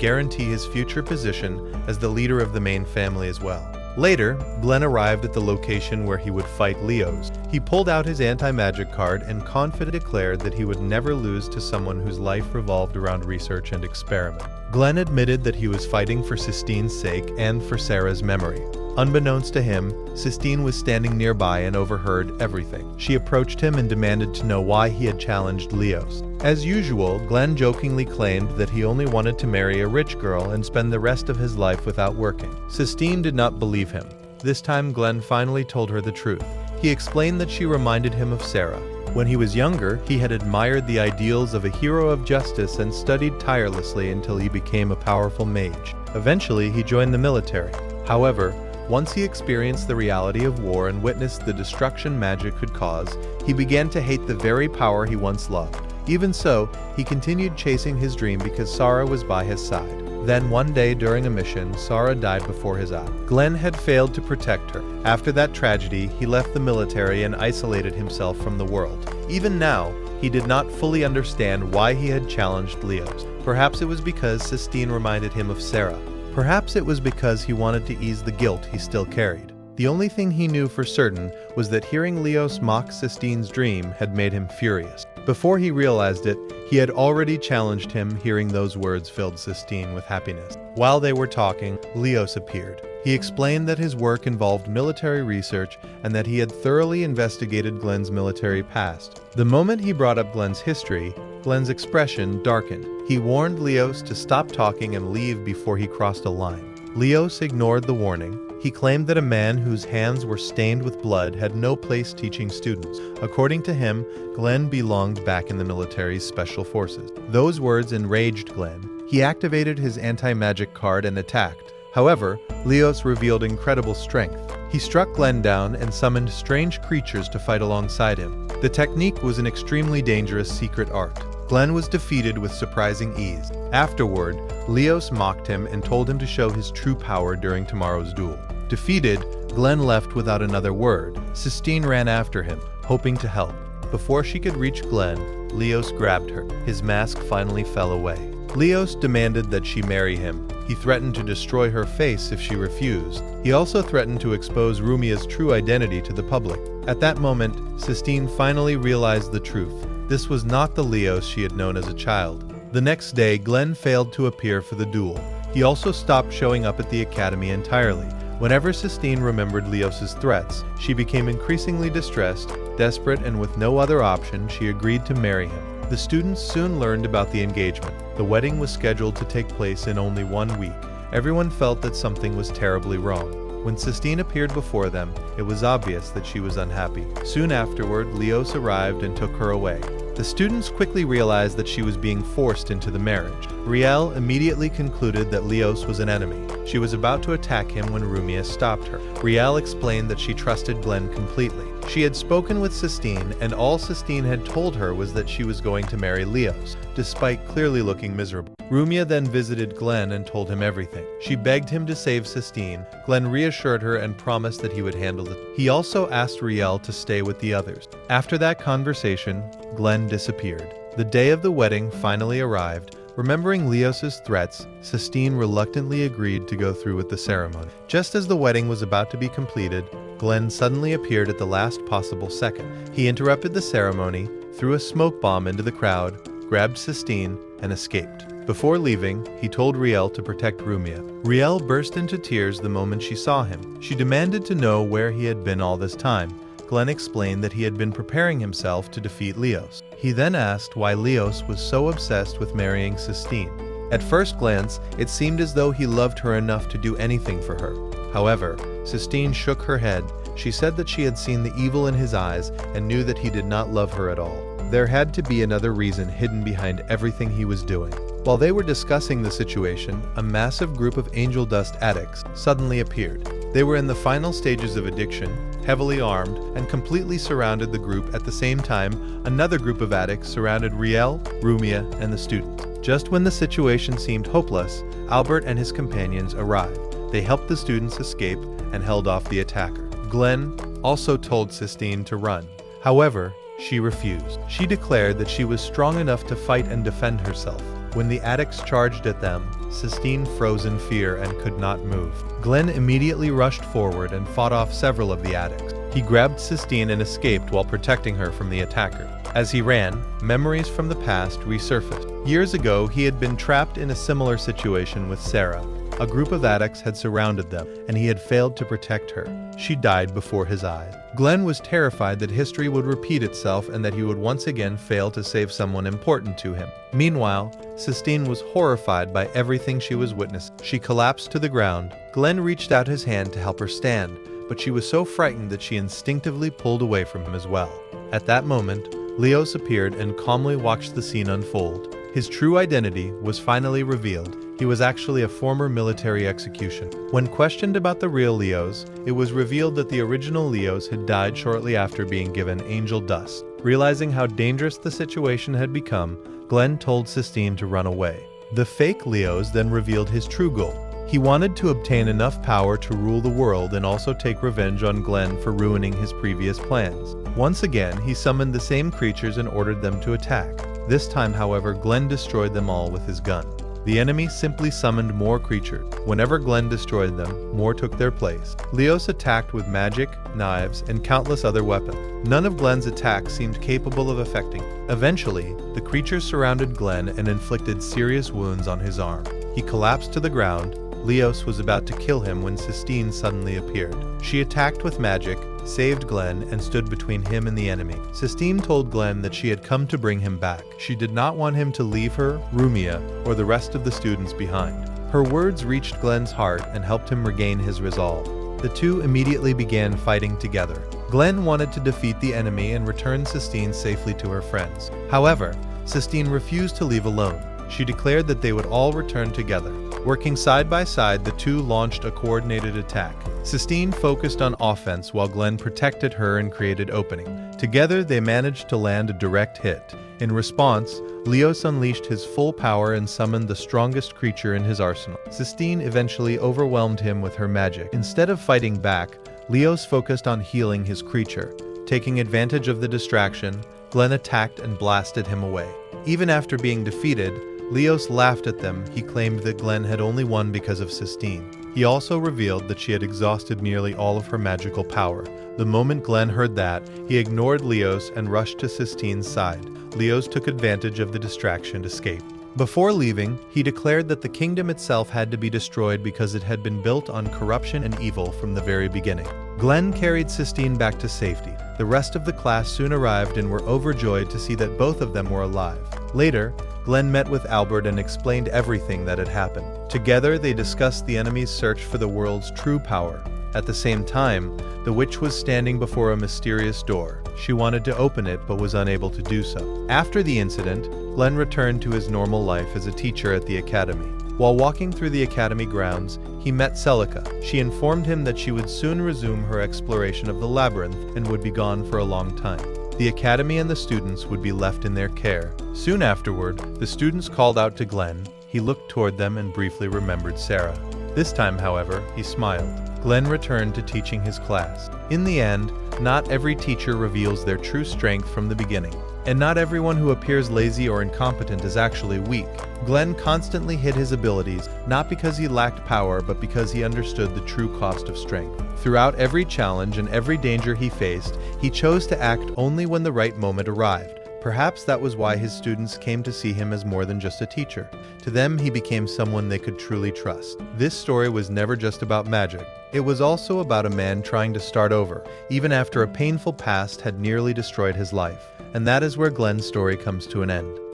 guarantee his future position as the leader of the main family as well. Later, Glenn arrived at the location where he would fight Leos. He pulled out his anti-magic card and confidently declared that he would never lose to someone whose life revolved around research and experiment. Glenn admitted that he was fighting for Sistine's sake and for Sarah's memory. Unbeknownst to him, Sistine was standing nearby and overheard everything. She approached him and demanded to know why he had challenged Leos. As usual, Glenn jokingly claimed that he only wanted to marry a rich girl and spend the rest of his life without working. Sistine did not believe him. This time, Glenn finally told her the truth. He explained that she reminded him of Sarah. When he was younger, he had admired the ideals of a hero of justice and studied tirelessly until he became a powerful mage. Eventually, he joined the military. However, once he experienced the reality of war and witnessed the destruction magic could cause, he began to hate the very power he once loved. Even so, he continued chasing his dream because Sarah was by his side. Then one day during a mission, Sarah died before his eyes. Glenn had failed to protect her. After that tragedy, he left the military and isolated himself from the world. Even now, he did not fully understand why he had challenged Leos. Perhaps it was because Sistine reminded him of Sarah. Perhaps it was because he wanted to ease the guilt he still carried. The only thing he knew for certain was that hearing Leos mock Sistine's dream had made him furious. Before he realized it, he had already challenged him. Hearing those words filled Sistine with happiness. While they were talking, Leos appeared. He explained that his work involved military research and that he had thoroughly investigated Glenn's military past. The moment he brought up Glenn's history, Glenn's expression darkened. He warned Leos to stop talking and leave before he crossed a line. Leos ignored the warning. He claimed that a man whose hands were stained with blood had no place teaching students. According to him, Glenn belonged back in the military's special forces. Those words enraged Glenn. He activated his anti-magic card and attacked. However, Leos revealed incredible strength. He struck Glenn down and summoned strange creatures to fight alongside him. The technique was an extremely dangerous secret art. Glenn was defeated with surprising ease. Afterward, Leos mocked him and told him to show his true power during tomorrow's duel. Defeated, Glenn left without another word. Sistine ran after him, hoping to help. Before she could reach Glenn, Leos grabbed her. His mask finally fell away. Leos demanded that she marry him. He threatened to destroy her face if she refused. He also threatened to expose Rumia's true identity to the public. At that moment, Sistine finally realized the truth. This was not the Leos she had known as a child. The next day, Glenn failed to appear for the duel. He also stopped showing up at the academy entirely. Whenever Sistine remembered Leos's threats, she became increasingly distressed, desperate, and with no other option, she agreed to marry him. The students soon learned about the engagement. The wedding was scheduled to take place in only 1 week. Everyone felt that something was terribly wrong. When Sistine appeared before them, it was obvious that she was unhappy. Soon afterward, Leos arrived and took her away. The students quickly realized that she was being forced into the marriage. Riel immediately concluded that Leos was an enemy. She was about to attack him when Rumia stopped her. Riel explained that she trusted Glenn completely. She had spoken with Sistine, and all Sistine had told her was that she was going to marry Leos, despite clearly looking miserable. Rumia then visited Glenn and told him everything. She begged him to save Sistine. Glenn reassured her and promised that he would handle it. He also asked Riel to stay with the others. After that conversation, Glenn disappeared. The day of the wedding finally arrived. Remembering Leos's threats, Sistine reluctantly agreed to go through with the ceremony. Just as the wedding was about to be completed, Glenn suddenly appeared at the last possible second. He interrupted the ceremony, threw a smoke bomb into the crowd, grabbed Sistine, and escaped. Before leaving, he told Riel to protect Rumia. Riel burst into tears the moment she saw him. She demanded to know where he had been all this time. Glenn explained that he had been preparing himself to defeat Leos. He then asked why Leos was so obsessed with marrying Sistine. At first glance, it seemed as though he loved her enough to do anything for her. However, Sistine shook her head. She said that she had seen the evil in his eyes and knew that he did not love her at all. There had to be another reason hidden behind everything he was doing. While they were discussing the situation, a massive group of angel dust addicts suddenly appeared. They were in the final stages of addiction, heavily armed, and completely surrounded the group. At the same time, another group of addicts surrounded Riel, Rumia, and the students. Just when the situation seemed hopeless, Albert and his companions arrived. They helped the students escape and held off the attacker. Glenn also told Sistine to run. However, she refused. She declared that she was strong enough to fight and defend herself. When the addicts charged at them, Sistine froze in fear and could not move. Glenn immediately rushed forward and fought off several of the addicts. He grabbed Sistine and escaped while protecting her from the attacker. As he ran, memories from the past resurfaced. Years ago, he had been trapped in a similar situation with Sarah. A group of addicts had surrounded them, and he had failed to protect her. She died before his eyes. Glenn was terrified that history would repeat itself and that he would once again fail to save someone important to him. Meanwhile, Sistine was horrified by everything she was witnessing. She collapsed to the ground. Glenn reached out his hand to help her stand, but she was so frightened that she instinctively pulled away from him as well. At that moment, Leos appeared and calmly watched the scene unfold. His true identity was finally revealed. He was actually a former military executioner. When questioned about the real Leos, it was revealed that the original Leos had died shortly after being given angel dust. Realizing how dangerous the situation had become, Glenn told Sistine to run away. The fake Leos then revealed his true goal. He wanted to obtain enough power to rule the world and also take revenge on Glenn for ruining his previous plans. Once again, he summoned the same creatures and ordered them to attack. This time, however, Glenn destroyed them all with his gun. The enemy simply summoned more creatures. Whenever Glenn destroyed them, more took their place. Leos attacked with magic, knives, and countless other weapons. None of Glenn's attacks seemed capable of affecting. Eventually, the creatures surrounded Glenn and inflicted serious wounds on his arm. He collapsed to the ground. Leos was about to kill him when Sistine suddenly appeared. She attacked with magic, saved Glenn, and stood between him and the enemy. Sistine told Glenn that she had come to bring him back. She did not want him to leave her, Rumia, or the rest of the students behind. Her words reached Glenn's heart and helped him regain his resolve. The two immediately began fighting together. Glenn wanted to defeat the enemy and return Sistine safely to her friends. However, Sistine refused to leave alone. She declared that they would all return together. Working side by side, the two launched a coordinated attack. Sistine focused on offense while Glenn protected her and created opening. Together, they managed to land a direct hit. In response, Leos unleashed his full power and summoned the strongest creature in his arsenal. Sistine eventually overwhelmed him with her magic. Instead of fighting back, Leos focused on healing his creature. Taking advantage of the distraction, Glenn attacked and blasted him away. Even after being defeated, Leos laughed at them. He claimed that Glenn had only won because of Sistine. He also revealed that she had exhausted nearly all of her magical power. The moment Glenn heard that, he ignored Leos and rushed to Sistine's side. Leos took advantage of the distraction and escaped. Before leaving, he declared that the kingdom itself had to be destroyed because it had been built on corruption and evil from the very beginning. Glenn carried Sistine back to safety. The rest of the class soon arrived and were overjoyed to see that both of them were alive. Later, Glenn met with Albert and explained everything that had happened. Together, they discussed the enemy's search for the world's true power. At the same time, the witch was standing before a mysterious door. She wanted to open it but was unable to do so. After the incident, Glenn returned to his normal life as a teacher at the academy. While walking through the academy grounds, he met Celica. She informed him that she would soon resume her exploration of the labyrinth and would be gone for a long time. The academy and the students would be left in their care. Soon afterward, the students called out to Glenn. He looked toward them and briefly remembered Sarah. This time, however, he smiled. Glenn returned to teaching his class. In the end, not every teacher reveals their true strength from the beginning. And not everyone who appears lazy or incompetent is actually weak. Glenn constantly hid his abilities, not because he lacked power, but because he understood the true cost of strength. Throughout every challenge and every danger he faced, he chose to act only when the right moment arrived. Perhaps that was why his students came to see him as more than just a teacher. To them, he became someone they could truly trust. This story was never just about magic. It was also about a man trying to start over, even after a painful past had nearly destroyed his life. And that is where Glenn's story comes to an end.